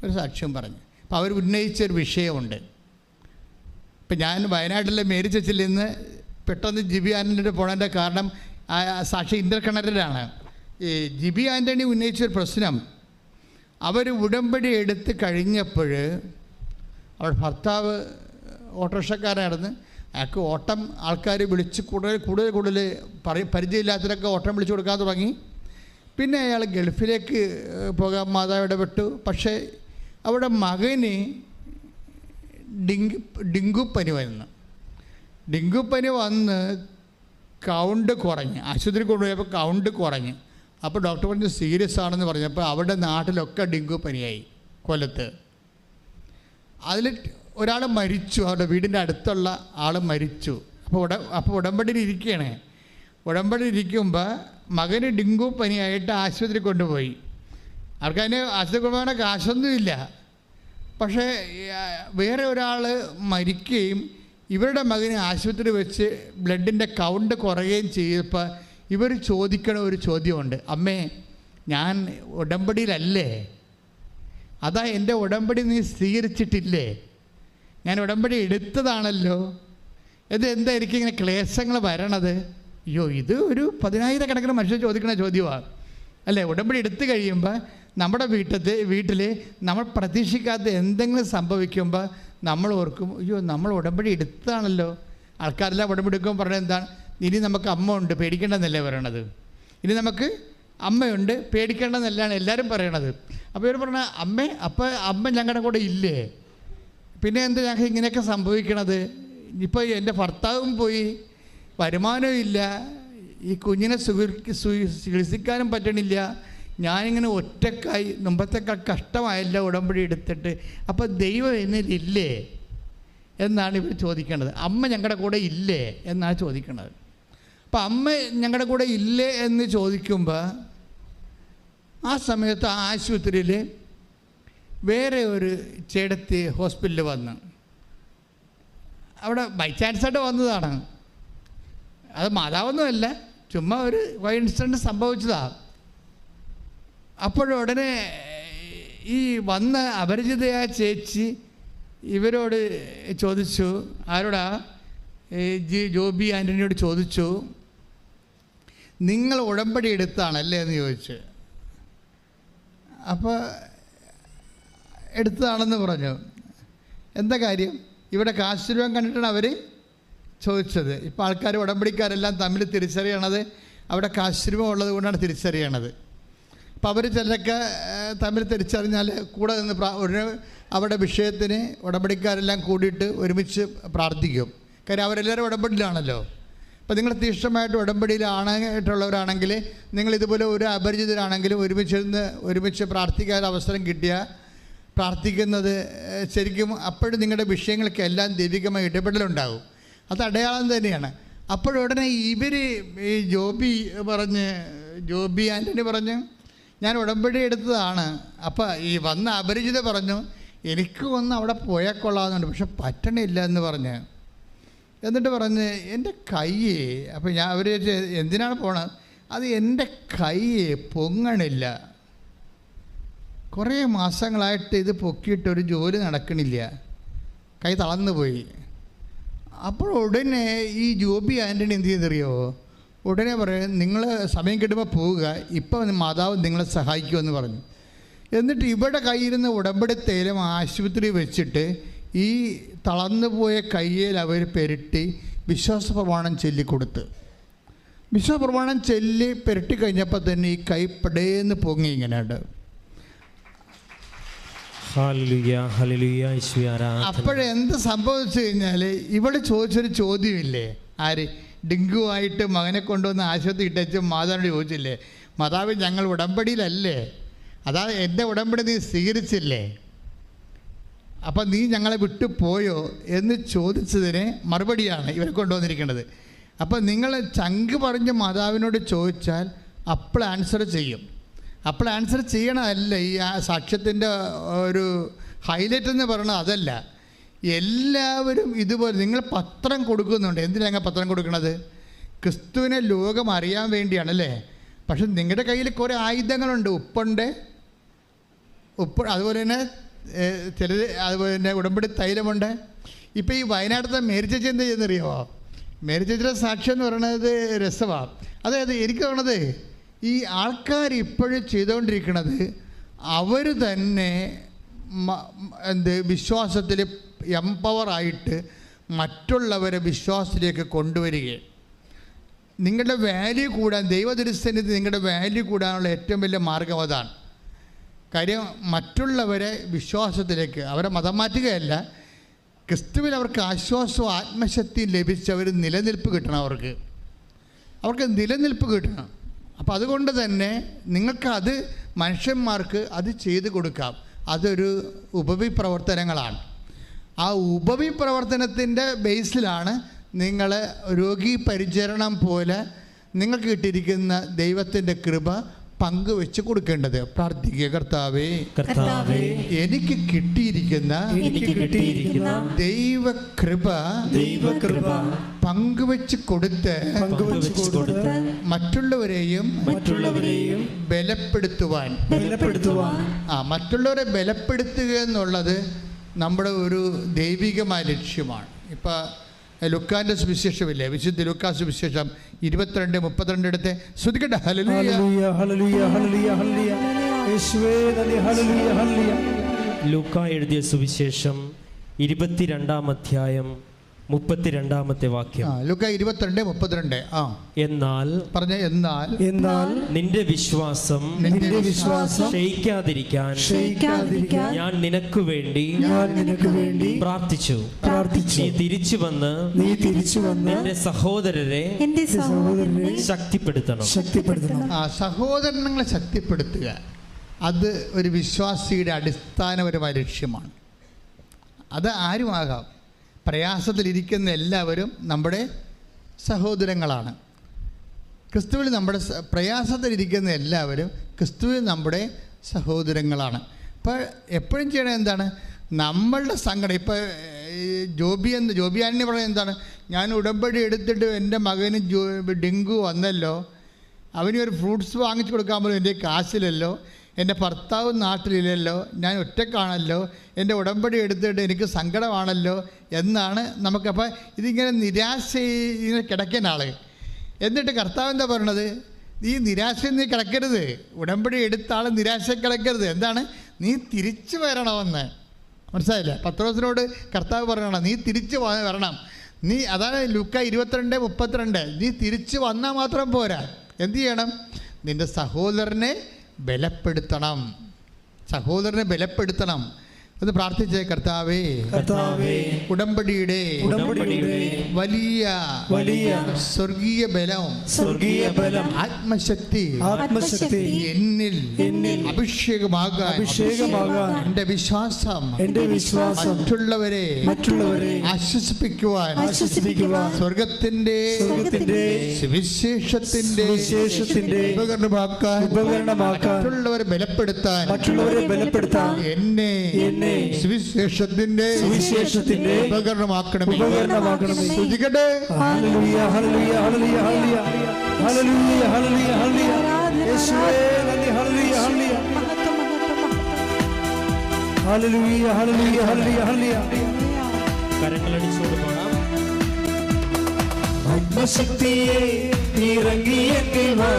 ഒരു സാക്ഷ്യം പറഞ്ഞു. അപ്പോൾ അവർ ഉന്നയിച്ചൊരു വിഷയമുണ്ട്. ഇപ്പം ഞാൻ വയനാട്ടിലെ മേരിച്ചച്ചിൽ നിന്ന് പെട്ടെന്ന് ജിബി ആൻ്റണിയുടെ പോണതിൻ്റെ കാരണം ആ സാക്ഷി ഇൻ്റർകണക്റ്റഡാണ്. ഈ ജിബി ആൻ്റണി ഉന്നയിച്ചൊരു പ്രശ്നം, അവർ ഉടമ്പടി എടുത്ത് കഴിഞ്ഞപ്പോൾ അവരുടെ ഭർത്താവ് ഓട്ടോറിക്ഷക്കാരനായിരുന്നു. അയാൾക്ക് ഓട്ടം ആൾക്കാർ വിളിച്ച് കൂടുതൽ പരിചയമില്ലാത്തവരൊക്കെ ഓട്ടം വിളിച്ചു കൊടുക്കാൻ തുടങ്ങി. പിന്നെ അയാൾ ഗൾഫിലേക്ക് പോകാൻ മാതാവ് ഇടപെട്ടു. പക്ഷേ അവിടെ മകന് ഡെങ്കുപ്പനി വന്ന് കൗണ്ട് കുറഞ്ഞ് ആശുപത്രി കൊണ്ടുപോയപ്പോൾ കൗണ്ട് കുറഞ്ഞ്. അപ്പോൾ ഡോക്ടർ പറഞ്ഞ് സീരിയസ് ആണെന്ന് പറഞ്ഞപ്പോൾ അവിടെ നാട്ടിലൊക്കെ ഡെങ്കുപ്പനിയായി. കൊല്ലത്ത് അതിൽ ഒരാൾ മരിച്ചു, അവരുടെ വീടിൻ്റെ അടുത്തുള്ള ആൾ മരിച്ചു. അപ്പോൾ ഉടമ്പടിയിൽ ഇരിക്കുമ്പോൾ മകന് ഡെങ്കുപ്പനിയായിട്ട് ആശുപത്രി കൊണ്ടുപോയി. ആൾക്കതിന് ആശുപത്രി കൊണ്ടുപോകാൻ കാശൊന്നുമില്ല. പക്ഷേ വേറെ ഒരാൾ മരിക്കുകയും ഇവരുടെ മകന് ആശുപത്രി വെച്ച് ബ്ലഡിൻ്റെ കൗണ്ട് കുറയുകയും ചെയ്തപ്പോൾ ഇവർ ചോദിക്കണ ഒരു ചോദ്യമുണ്ട്, അമ്മേ ഞാൻ ഉടമ്പടിയിലല്ലേ? അതാ എൻ്റെ ഉടമ്പടി നീ സ്വീകരിച്ചിട്ടില്ലേ? ഞാൻ ഉടമ്പടി എടുത്തതാണല്ലോ. ഇത് എന്തായിരിക്കും ഇങ്ങനെ ക്ലേശങ്ങൾ വരണത്? അയ്യോ, ഇത് ഒരു 10,000 മനുഷ്യർ ചോദിക്കുന്ന ചോദ്യമാണ് അല്ലേ? ഉടമ്പടി എടുത്തു കഴിയുമ്പോൾ നമ്മുടെ വീട്ടിൽ നമ്മൾ പ്രതീക്ഷിക്കാത്ത എന്തെങ്കിലും സംഭവിക്കുമ്പോൾ നമ്മൾ ഓർക്കും, അയ്യോ നമ്മൾ ഉടമ്പടി എടുത്തതാണല്ലോ. ആൾക്കാരെല്ലാം ഉടമ്പടി എടുക്കുമ്പോൾ പറഞ്ഞത് എന്താണ്? ഇനി നമുക്ക് അമ്മ ഉണ്ട്, പേടിക്കേണ്ടെന്നല്ലേ പറയണത്. ഇനി നമുക്ക് അമ്മയുണ്ട്, പേടിക്കേണ്ടെന്നല്ലാണ് എല്ലാവരും പറയണത്. അപ്പോൾ ഇവർ പറഞ്ഞ അമ്മ ഞങ്ങളുടെ കൂടെ ഇല്ലേ? പിന്നെ എന്താ ഞങ്ങൾക്ക് ഇങ്ങനെയൊക്കെ സംഭവിക്കണത്? ഇപ്പോൾ എൻ്റെ ഭർത്താവും പോയി, വരുമാനവും ഇല്ല, ഈ കുഞ്ഞിനെ ചികിത്സിക്കാനും പറ്റണില്ല, ഞാനിങ്ങനെ ഒറ്റക്കായി, മുമ്പത്തേക്കാൾ കഷ്ടമായല്ല ഉടമ്പടി എടുത്തിട്ട്. അപ്പോൾ ദൈവം എന്നിലില്ലേ എന്നാണ് ഇവർ ചോദിക്കേണ്ടത്. അമ്മ ഞങ്ങളുടെ കൂടെ ഇല്ലേ എന്നാണ് ചോദിക്കേണ്ടത്. അപ്പം അമ്മ ഞങ്ങളുടെ കൂടെ ഇല്ലേ എന്ന് ചോദിക്കുമ്പോൾ ആ സമയത്ത് ആശുപത്രിയിൽ വേറെ ഒരു ചേടത്തി ഹോസ്പിറ്റലിൽ വന്ന്, അവിടെ ബൈ ചാൻസായിട്ട് വന്നതാണ്, അത് മാതാവൊന്നുമല്ല, ചുമ്മാ ഒരു കോയിൻസിഡൻസ് സംഭവിച്ചതാണ്. അപ്പോഴുടനെ ഈ വന്ന അപരിചിതയായ ചേച്ചി ഇവരോട് ചോദിച്ചു, ആരോടാ? ജോബി ആൻ്റണിയോട് ചോദിച്ചു, നിങ്ങൾ ഉടമ്പടി എടുത്താണല്ലേ എന്ന് ചോദിച്ചു. അപ്പോൾ എടുത്തതാണെന്ന് പറഞ്ഞു. എന്താ കാര്യം? ഇവിടെ കാശ് രൂപം കണ്ടിട്ടാണ് അവർ ചോദിച്ചത്. ഇപ്പോൾ ആൾക്കാർ ഉടമ്പടിക്കാരെല്ലാം തമ്മിൽ തിരിച്ചറിയണത് അവിടെ കാശ് രൂപം ഉള്ളത് കൊണ്ടാണ് തിരിച്ചറിയണത്. അപ്പോൾ അവർ ചിലരൊക്കെ തമ്മിൽ തിരിച്ചറിഞ്ഞാൽ കൂടെ നിന്ന് അവരുടെ വിഷയത്തിന് ഉടമ്പടിക്കാരെല്ലാം കൂടിയിട്ട് ഒരുമിച്ച് പ്രാർത്ഥിക്കും. കാര്യം അവരെല്ലാവരും ഉടമ്പടിയിലാണല്ലോ. അപ്പോൾ നിങ്ങൾ തീഷ്ണമായിട്ട് ഉടമ്പടിയിലാണായിട്ടുള്ളവരാണെങ്കിൽ, നിങ്ങളിതുപോലെ ഒരു അപരിചിതരാണെങ്കിലും ഒരുമിച്ച് പ്രാർത്ഥിക്കാൻ അവസരം കിട്ടിയാൽ പ്രാർത്ഥിക്കുന്നത് ശരിക്കും അപ്പോഴും നിങ്ങളുടെ വിഷയങ്ങൾക്കെല്ലാം ദൈവികമായ ഇടപെടലുണ്ടാകും. അത് അടയാളം തന്നെയാണ്. അപ്പോഴുടനെ ഈ ജോബി ആൻ്റണി പറഞ്ഞു, ഞാൻ ഉടമ്പടി എടുത്തതാണ്. അപ്പോൾ ഈ വന്ന അപരിചിത പറഞ്ഞു, എനിക്ക് വന്ന് അവിടെ പോയാൽ കൊള്ളാമെന്നുണ്ട്, പക്ഷെ പറ്റണില്ല എന്ന് പറഞ്ഞ്. എന്നിട്ട് പറഞ്ഞ് എൻ്റെ കൈ, അപ്പോൾ അവർ എന്തിനാണ് പോണത്? അത് എൻ്റെ കൈ പൊങ്ങണില്ല, കുറേ മാസങ്ങളായിട്ട് ഇത് പൊക്കിയിട്ടൊരു ജോലി നടക്കണില്ല, കൈ തളർന്നു പോയി. അപ്പോൾ ഉടനെ ഈ ജോബി ആൻ്റണി എന്ത് ചെയ്തെറിയോ? ഉടനെ പറയും നിങ്ങൾ സമയം കിട്ടുമ്പോൾ പോവുക, ഇപ്പം മാതാവ് നിങ്ങളെ സഹായിക്കുമെന്ന് പറഞ്ഞു. എന്നിട്ട് ഇവിടെ കയ്യിരുന്ന ഉടമ്പടി തൈലം ആശുപത്രി വെച്ചിട്ട് ഈ തളർന്നു പോയ കയ്യിൽ അവർ പെരട്ടി വിശ്വാസ പ്രമാണം ചൊല്ലിക്കൊടുത്ത്. വിശ്വാസ പ്രമാണം ചൊല്ലി പെരട്ടി കഴിഞ്ഞപ്പോൾ തന്നെ ഈ കൈ പടേന്ന് പൊങ്ങി ഇങ്ങനെയുണ്ട്. അപ്പോഴെന്ത് സംഭവിച്ചു കഴിഞ്ഞാൽ ഇവിടെ ചോദിച്ചൊരു ചോദ്യമില്ലേ, ആര് ഡെങ്കുവായിട്ട് മകനെ കൊണ്ടുവന്ന് ആശുപത്രി ഇട്ടേച്ച് മാതാവിനോട് ചോദിച്ചില്ലേ, മാതാവ് ഞങ്ങൾ ഉടമ്പടിയിലല്ലേ, അതാ എൻ്റെ ഉടമ്പടി നീ സ്വീകരിച്ചില്ലേ, അപ്പം നീ ഞങ്ങളെ വിട്ടു പോയോ എന്ന് ചോദിച്ചതിന് മറുപടിയാണ് ഇവരെ കൊണ്ടുവന്നിരിക്കുന്നത്. അപ്പം നിങ്ങൾ ചങ്ക് പറഞ്ഞ് മാതാവിനോട് ചോദിച്ചാൽ അപ്പോൾ ആൻസർ ചെയ്യും. അപ്പോൾ ആൻസർ ചെയ്യണമല്ല ഈ സാക്ഷ്യത്തിൻ്റെ ഒരു ഹൈലൈറ്റ് എന്ന് പറയണത് അതല്ല. എല്ലാവരും ഇതുപോലെ നിങ്ങൾ പത്രം കൊടുക്കുന്നുണ്ട്. എന്തിനാണ് പത്രം കൊടുക്കുന്നത്? ക്രിസ്തുവിനെ ലോകം അറിയാൻ വേണ്ടിയാണല്ലേ. പക്ഷെ നിങ്ങളുടെ കയ്യിൽ കുറേ ആയുധങ്ങളുണ്ട്. ഉപ്പുണ്ട്, അതുപോലെ തന്നെ അതുപോലെ തന്നെ ഉടമ്പടി തൈലമുണ്ട്. ഇപ്പോൾ ഈ വയനാട്ടിലത്തെ മേരി ചേച്ചി എന്താ ചെയ്യുന്നറിയാമോ? മേരി ചേച്ചിയുടെ സാക്ഷ്യം എന്ന് പറയുന്നത് രസമാണ്. അതായത് എനിക്ക് തോന്നുന്നത് ഈ ആൾക്കാർ ഇപ്പോഴും ചെയ്തുകൊണ്ടിരിക്കുന്നത് അവർ തന്നെ വിശ്വാസത്തിൽ എംപവറായിട്ട് മറ്റുള്ളവരെ വിശ്വാസത്തിലേക്ക് കൊണ്ടുവരികയാണ്. നിങ്ങളുടെ വാല്യൂ കൂടാൻ, ദൈവദൃശ്യത്തിൽ നിങ്ങളുടെ വാല്യൂ കൂടാനുള്ള ഏറ്റവും വലിയ മാർഗം അതാണ്. കാര്യം മറ്റുള്ളവരെ വിശ്വാസത്തിലേക്ക്, അവരെ മതം മാറ്റുകയല്ല, ക്രിസ്തുവിൽ അവർക്ക് ആശ്വാസവും ആത്മശക്തിയും ലഭിച്ച് അവർ നിലനിൽപ്പ് കിട്ടണം. അവർക്ക് നിലനിൽപ്പ് കിട്ടണം. അപ്പോൾ അതുകൊണ്ട് തന്നെ നിങ്ങൾക്കത് മനുഷ്യന്മാർക്ക് അത് ചെയ്തു കൊടുക്കാം. അതൊരു ഉപവിപ്രവർത്തനങ്ങളാണ്. ആ ഉപവിപ്രവർത്തനത്തിൻ്റെ ബേസിലാണ് നിങ്ങൾ രോഗി പരിചരണം പോലെ നിങ്ങൾക്ക് കിട്ടിയിരിക്കുന്ന ദൈവത്തിൻ്റെ കൃപ പങ്കുവെച്ച് കൊടുക്കേണ്ടത്. പ്രാർത്ഥിക്കുക, കർത്താവേ എനിക്ക് കിട്ടിയിരിക്കുന്ന ദൈവകൃപ പങ്കുവെച്ച് കൊടുത്ത് മറ്റുള്ളവരെയും ബലപ്പെടുത്തുവാൻ മറ്റുള്ളവരെ ബലപ്പെടുത്തുക എന്നുള്ളത് നമ്മുടെ ഒരു ദൈവികമായ ലക്ഷ്യമാണ്. ഇപ്പം ലുക്കാൻ്റെ സുവിശേഷമില്ലേ, വിശുദ്ധ ലുക്കാ സുവിശേഷം 22:32 എടുത്ത് ശ്രദ്ധിക്കട്ടെ. ലൂക്കാ എഴുതിയ സുവിശേഷം 22-ാം അധ്യായം 32-ാമത്തെ വാക്യം. ലൂക്കാ 22:32. എന്നാൽ പറഞ്ഞ എന്നാൽ നിന്റെ വിശ്വാസം ക്ഷയിക്കാതിരിക്കാൻ ഞാൻ നിനക്ക് വേണ്ടി പ്രാർത്ഥിച്ചു. നീ തിരിച്ചു വന്ന് നിന്റെ സഹോദരരെ ശക്തിപ്പെടുത്തണം. സഹോദരങ്ങളെ ശക്തിപ്പെടുത്തുക, അത് ഒരു വിശ്വാസിയുടെ അടിസ്ഥാനപരമായ ലക്ഷ്യമാണ്. അത് ആരുമാകാം. പ്രയാസത്തിലിരിക്കുന്ന എല്ലാവരും നമ്മുടെ സഹോദരങ്ങളാണ്. ക്രിസ്തുവിൽ നമ്മുടെ പ്രയാസത്തിലിരിക്കുന്ന എല്ലാവരും ക്രിസ്തുവിൽ നമ്മുടെ സഹോദരങ്ങളാണ്. അപ്പോൾ എപ്പോഴും ചെയ്യണത് എന്താണ്? നമ്മളുടെ സങ്കടം. ഇപ്പോൾ ജോബിയാനി പറയുന്നത് എന്താണ്? ഞാൻ ഉടമ്പടി എടുത്തിട്ട് എൻ്റെ മകന് ഡെങ്കു വന്നല്ലോ, അവന് ഒരു ഫ്രൂട്ട്സ് വാങ്ങിച്ചു കൊടുക്കാൻ പോലും എൻ്റെ കാശിലല്ലോ, എൻ്റെ ഭർത്താവ് നാട്ടിലില്ലല്ലോ, ഞാൻ ഒറ്റക്കാണല്ലോ, എൻ്റെ ഉടമ്പടി എടുത്തിട്ട് എനിക്ക് സങ്കടമാണല്ലോ എന്നാണ് നമുക്കപ്പോൾ ഇതിങ്ങനെ നിരാശ ഇങ്ങനെ കിടക്കുന്ന ആൾ. എന്നിട്ട് കർത്താവ് എന്താ പറയണത്? ഈ നിരാശയിൽ നീ കിടക്കരുത്, ഉടമ്പടി എടുത്ത ആൾ നിരാശ കിടക്കരുത്. എന്താണ്? നീ തിരിച്ചു വരണമെന്ന്. മനസ്സിലായില്ല? പത്രോസിനോട് കർത്താവ് പറയണം, നീ തിരിച്ചു വരണം. അതാണ് ലൂക്കാ 22:32. നീ തിരിച്ചു വന്നാൽ മാത്രം പോരാ, എന്തു ചെയ്യണം? നിൻ്റെ സഹോദരനെ ബലപ്പെടുത്തണം. ഒന്ന് പ്രാർത്ഥിച്ചേ. കർത്താവേ, ഉടമ്പടിയുടെ വലിയ സ്വർഗീയ ബലം ആത്മശക്തി എന്നിൽ അഭിഷേകമാകാൻ എൻ്റെ വിശ്വാസം മറ്റുള്ളവരെ ആശ്വസിപ്പിക്കുവാൻ സ്വർഗത്തിന്റെ സുവിശേഷത്തിന്റെ ഉപകരണമാക്കാൻ മറ്റുള്ളവരെ ബലപ്പെടുത്താൻ എന്നെ സുവിശേഷത്തിന്റെ ഉപകരണമാക്കണമേ. സ്തുതിക്കട്ടെ. ഹല്ലേലൂയ, ഹല്ലേലൂയ, ഹല്ലേലൂയ, ഹല്ലേലൂയ, ഹല്ലേലൂയ, ഹല്ലേലൂയ. യേശുവേ നന്ദി. ഹല്ലേലൂയ, ഹല്ലേലൂയ, ഹല്ലേലൂയ, ഹല്ലേലൂയ, ഹല്ലേലൂയ, ഹല്ലേലൂയ. കരങ്ങളടിച്ചുകൊണ്ട് പാടാം. ആത്മശക്തിയെ ഇറങ്ങി എന്നിൽ വാ,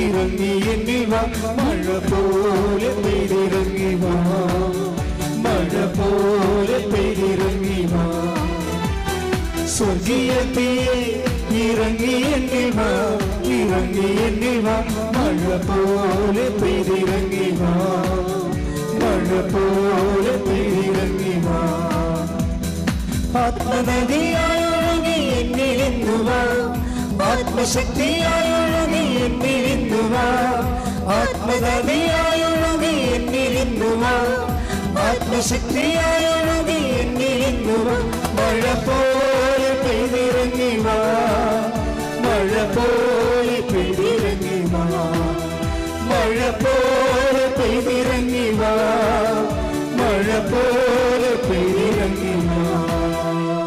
ഇറങ്ങി എന്നിൽ വാ, മഴ പോലെ പെയ്തിറങ്ങി വാ, മഴ പോലെ പെയ്തിറങ്ങി വാ. സ്വർഗീയ തീയെ ഇറങ്ങി എന്നിൽ വാ, ഇറങ്ങി എന്നിൽ വാ, മഴ പോലെ പെയ്തിറങ്ങി വാ, മഴ പോലെ പെയ്തിറങ്ങി വാ. ആത്മനദിയായൊഴുകി എന്നിലിന്നു വാ, ആത്മശക്തിയായൊഴുകി എന്നിലിന്നു വാ, ആത്മനദിയായൊഴുകി എന്നിലിന്നു വാ, ആത്മശക്തിയായൊഴുകി എന്നിലിന്നു വാ. മഴ പോലെ പെയ്തിറങ്ങി വാ, മഴ പോലെ പെയ്തിറങ്ങി വാ, മഴ പോലെ പെയ്തിറങ്ങി വാ, മഴ പോലെ പെയ്തിറങ്ങി വാ.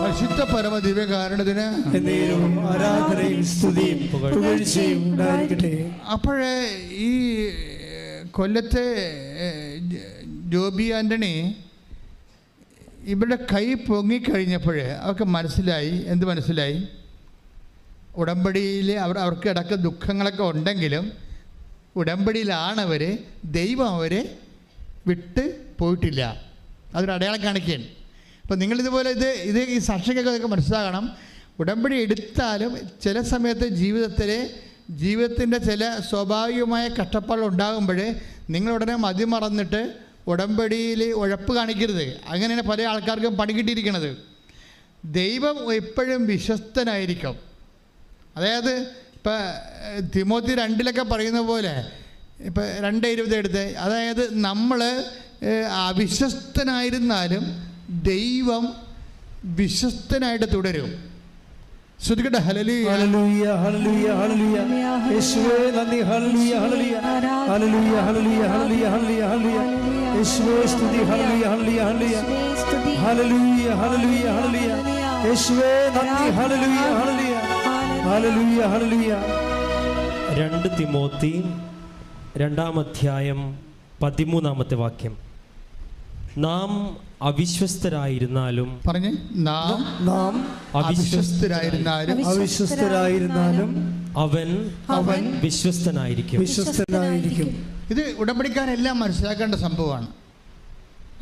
പരിശുദ്ധ പരമ ദിവ്യകാരണത്തിന് എന്നേരവും ആരാധനയും സ്തുതിയും പുകഴ്ചയും ഉണ്ടായിരിക്കട്ടെ. അപ്പോഴേ ഈ കൊല്ലത്തെ ജോബി ആൻ്റണി ഇവിടെ കൈ പൊങ്ങിക്കഴിഞ്ഞപ്പോൾ അവർക്ക് മനസ്സിലായി. എന്ത് മനസ്സിലായി? ഉടമ്പടിയിൽ അവർക്ക് ഇടയ്ക്ക് ദുഃഖങ്ങളൊക്കെ ഉണ്ടെങ്കിലും ഉടമ്പടിയിലാണവർ, ദൈവം അവരെ വിട്ട് പോയിട്ടില്ല. അതൊരു അടയാളം കാണിക്കുകയാണ്. അപ്പോൾ നിങ്ങളിതുപോലെ ഇത് ഈ സാക്ഷികൾക്ക് മനസ്സിലാകണം. ഉടമ്പടി എടുത്താലും ചില സമയത്ത് ജീവിതത്തിൻ്റെ ചില സ്വാഭാവികമായ കഷ്ടപ്പാടുകൾ ഉണ്ടാകുമ്പോൾ നിങ്ങളുടനെ മതിമറന്നിട്ട് ഉടമ്പടിയിൽ ഉഴപ്പ് കാണിക്കരുത്. അങ്ങനെയാണ് പല ആൾക്കാർക്കും പണി കിട്ടിയിരിക്കുന്നത്. ദൈവം എപ്പോഴും വിശ്വസ്തനായിരിക്കും. അതായത് ഇപ്പം തിമോത്തി 2 പറയുന്ന പോലെ, ഇപ്പം 2:20 എടുത്ത്, അതായത് നമ്മൾ അവിശ്വസ്തനായിരുന്നാലും ദൈവം വിശ്വസ്തനായിട്ട് തുടരും. ശ്രദ്ധിക്കട്ടെ. ഹല്ലേലൂയ, ഹല്ലേലൂയ, ഹല്ലേലൂയ, ഹല്ലേലൂയ. യേശുവേ നന്ദി. ഹല്ലേലൂയ, ഹല്ലേലൂയ, ഹല്ലേലൂയ, ഹല്ലേലൂയ, ഹല്ലേലൂയ, ഹല്ലേലൂയ, ഹല്ലേലൂയ. യേശുവേ സ്തുതി. ഹല്ലേലൂയ, ഹല്ലേലൂയ, ഹല്ലേലൂയ, ഹല്ലേലൂയ, ഹല്ലേലൂയ, ഹല്ലേലൂയ. യേശുവേ നന്ദി. ഹല്ലേലൂയ, ഹല്ലേലൂയ, ഹല്ലേലൂയ, ഹല്ലേലൂയ. 2 തിമോത്തി 2-ാം അധ്യായം 13-ാമത്തെ വാക്യം. നാം അവിശ്വസ്തരായിരുന്നാലും, പറഞ്ഞേ, നാം അവിശ്വസ്തരായിരുന്നാലും അവൻ വിശ്വസ്തനായിരിക്കും. ഇത് ഉടമ്പടിക്കാരെല്ലാം മനസ്സിലാക്കേണ്ട സംഭവമാണ്.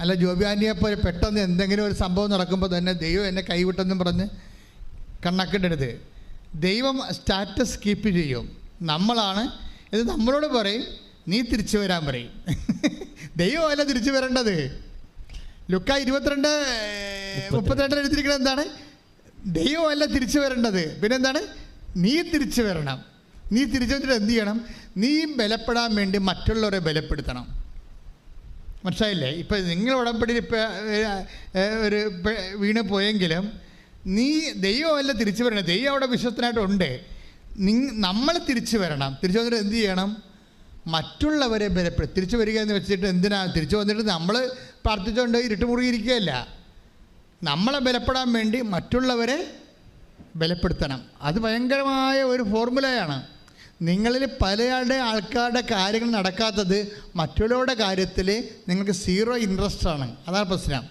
അല്ല ജോബി ആൻ്റിയെ പോലെ പെട്ടെന്ന് എന്തെങ്കിലും ഒരു സംഭവം നടക്കുമ്പോൾ തന്നെ ദൈവം എന്നെ കൈവിട്ടെന്നും പറഞ്ഞ് കണ്ണാക്കിടരുത്. ദൈവം സ്റ്റാറ്റസ് കീപ്പ് ചെയ്യും. നമ്മളാണ് ഇത്. നമ്മളോട് പറയും നീ തിരിച്ചു വരാൻ പറയും. ദൈവമല്ല തിരിച്ചു വരേണ്ടത്. ലുക്ക 22:32 എഴുതിയിരിക്കുന്നത് എന്താണ്? ദൈവമല്ല തിരിച്ചു വരേണ്ടത്, പിന്നെന്താണ്? നീ തിരിച്ചു വരണം. നീ തിരിച്ചു വന്നിട്ട് എന്ത് ചെയ്യണം? നീ ബലപ്പെടാൻ വേണ്ടി മറ്റുള്ളവരെ ബലപ്പെടുത്തണം. മനസ്സിലായില്ലേ? ഇപ്പം നിങ്ങൾ ഉടമ്പടിയിൽ ഇപ്പം ഒരു വീണ് പോയെങ്കിലും നീ ദൈവമല്ല തിരിച്ചു വരണം. ദൈവം അവിടെ വിശ്വസ്തനായിട്ടുണ്ട്. നമ്മൾ തിരിച്ചു വരണം. തിരിച്ചു വന്നിട്ട് എന്ത് ചെയ്യണം? മറ്റുള്ളവരെ ബലപ്പെടുത്തി തിരിച്ചു വരിക എന്ന് വെച്ചിട്ട് എന്തിനാ? തിരിച്ചു വന്നിട്ട് നമ്മൾ പ്രാർത്ഥിച്ചുകൊണ്ട് ഇരുട്ട് മുറുകിയിരിക്കുകയല്ല. നമ്മളെ ബലപ്പെടാൻ വേണ്ടി മറ്റുള്ളവരെ ബലപ്പെടുത്തണം. അത് ഭയങ്കരമായ ഒരു ഫോർമുലയാണ്. നിങ്ങളിൽ പലയാളുടെ ആൾക്കാരുടെ കാര്യങ്ങൾ നടക്കാത്തത് മറ്റുള്ളവരുടെ കാര്യത്തിൽ നിങ്ങൾക്ക് 0 ഇൻട്രസ്റ്റ് ആണ്. അതാണ് പ്രശ്നം.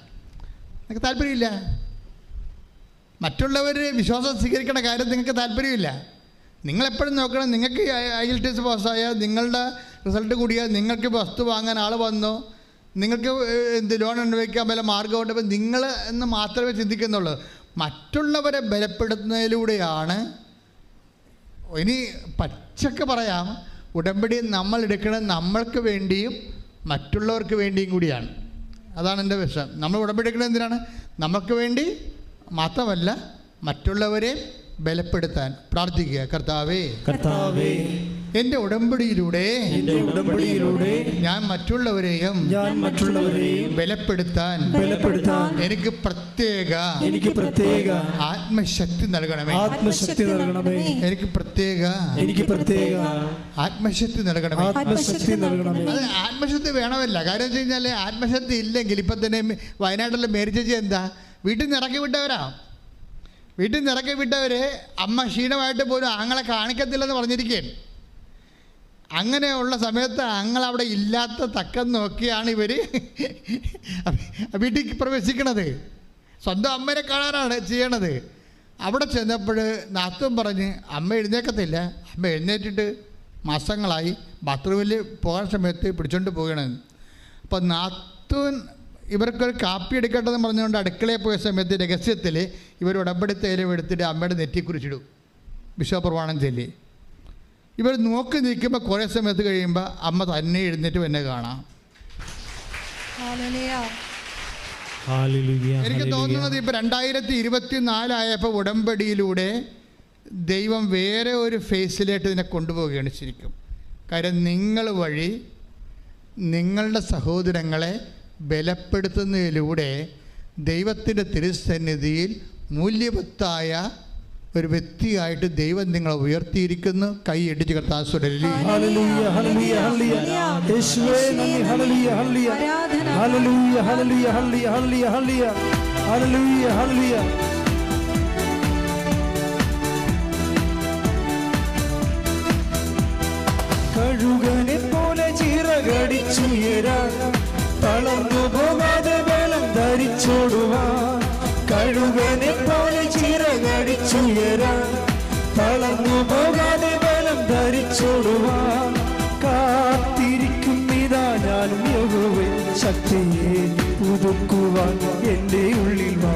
നിങ്ങൾക്ക് താല്പര്യമില്ല. മറ്റുള്ളവർ വിശ്വാസം സ്വീകരിക്കേണ്ട കാര്യം നിങ്ങൾക്ക് താല്പര്യമില്ല. നിങ്ങളെപ്പോഴും നോക്കണം, നിങ്ങൾക്ക് IELTS പാസ്സായാൽ, നിങ്ങളുടെ റിസൾട്ട് കൂടിയാൽ, നിങ്ങൾക്ക് വസ്തു വാങ്ങാൻ ആൾ വന്നോ, നിങ്ങൾക്ക് ലോൺ അനുഭവിക്കാൻ വല്ല മാർഗമുണ്ട്, അപ്പോൾ നിങ്ങൾ എന്ന് മാത്രമേ ചിന്തിക്കുന്നുള്ളൂ. മറ്റുള്ളവരെ ബലപ്പെടുത്തുന്നതിലൂടെയാണ്. ഇനി പച്ചക്ക് പറയാം, ഉടമ്പടി നമ്മൾ എടുക്കുന്നത് നമ്മൾക്ക് വേണ്ടിയും മറ്റുള്ളവർക്ക് വേണ്ടിയും കൂടിയാണ്. അതാണ് എൻ്റെ വിഷയം. നമ്മൾ ഉടമ്പടി എടുക്കുന്നത് എന്തിനാണ്? നമുക്ക് വേണ്ടി മാത്രമല്ല, മറ്റുള്ളവരെ ബലപ്പെടുത്താൻ പ്രാർത്ഥിക്കുക. കർത്താവേ, എൻ്റെ ഉടമ്പടിയിലൂടെ ഞാൻ മറ്റുള്ളവരെയും ബലപ്പെടുത്താൻ എനിക്ക് പ്രത്യേക ആത്മശക്തി നൽകണമേ. എനിക്ക് പ്രത്യേക ആത്മശക്തി നൽകണമേ. അത് ആത്മശക്തി വേണമല്ല. കാര്യം വെച്ച് കഴിഞ്ഞാൽ ആത്മശക്തി ഇല്ലെങ്കിൽ ഇപ്പം തന്നെ വയനാട്ടിലെ മേരി ചേച്ചി എന്താ വീട്ടിൽ നിന്ന് ഇറക്കി വിട്ടവർ അമ്മ ക്ഷീണമായിട്ട് പോലും ആങ്ങളെ കാണിക്കത്തില്ലെന്ന് പറഞ്ഞിരിക്കുകയാണ്. അങ്ങനെയുള്ള സമയത്ത് ആങ്ങളവിടെ ഇല്ലാത്ത തക്കം നോക്കിയാണ് ഇവർ വീട്ടിൽ പ്രവേശിക്കണത്. സ്വന്തം അമ്മനെ കാണാനാണ് ചെയ്യണത്. അവിടെ ചെന്നപ്പോൾ നാത്തൂൻ പറഞ്ഞ് അമ്മ എഴുന്നേക്കത്തില്ല. അമ്മ എഴുന്നേറ്റിട്ട് മാസങ്ങളായി ബാത്റൂമിൽ പോകാൻ സമയത്ത് പിടിച്ചോണ്ട് പോകണമെന്ന്. അപ്പോൾ നാത്തൂൻ ഇവർക്കൊരു കാപ്പി എടുക്കട്ടെന്ന് പറഞ്ഞുകൊണ്ട് അടുക്കളയിൽ പോയ സമയത്ത് രഹസ്യത്തിൽ ഇവർ ഉടമ്പടി തൈലം എടുത്തിട്ട് അമ്മയുടെ നെറ്റി കുറിച്ചിടും, വിശ്വപ്രമാണം ചൊല്ലി. ഇവർ നോക്കി നിൽക്കുമ്പോൾ കുറേ സമയത്ത് കഴിയുമ്പോൾ അമ്മ തന്നെ എഴുന്നേറ്റ് എന്നെ കാണാം. എനിക്ക് തോന്നുന്നത് ഇപ്പോൾ 2024 ആയപ്പോൾ ഉടമ്പടിയിലൂടെ ദൈവം വേറെ ഒരു ഫേസിലേക്ക് ഇതിനെ കൊണ്ടുപോവുകയാണ് ശരിക്കും. കാര്യം നിങ്ങൾ വഴി നിങ്ങളുടെ സഹോദരങ്ങളെ ബലപ്പെടുത്തുന്നതിലൂടെ ദൈവത്തിൻ്റെ തിരുസന്നിധിയിൽ മൂല്യവത്തായ ഒരു വ്യക്തിയായിട്ട് ദൈവം നിങ്ങളെ ഉയർത്തിയിരിക്കുന്നു. കൈ ഇടിച്ച് കർത്താവ് കഴുകനെ പോലെ ചിറകടിച്ചുയരാൻ തളർന്നു പോകാതെ ബലം ധരിച്ചോടുവാൻ. കഴുകനെ പോലെ ചിറകടിച്ചുയരാൻ തളർന്നു പോകാതെ ബലം ധരിച്ചോടുവാൻ. കാത്തിരിക്കുന്നിതാ ഞാനും യഹോവേ, ശക്തിയെ പുതുക്കുവാൻ എൻ്റെ ഉള്ളിൽ വാ.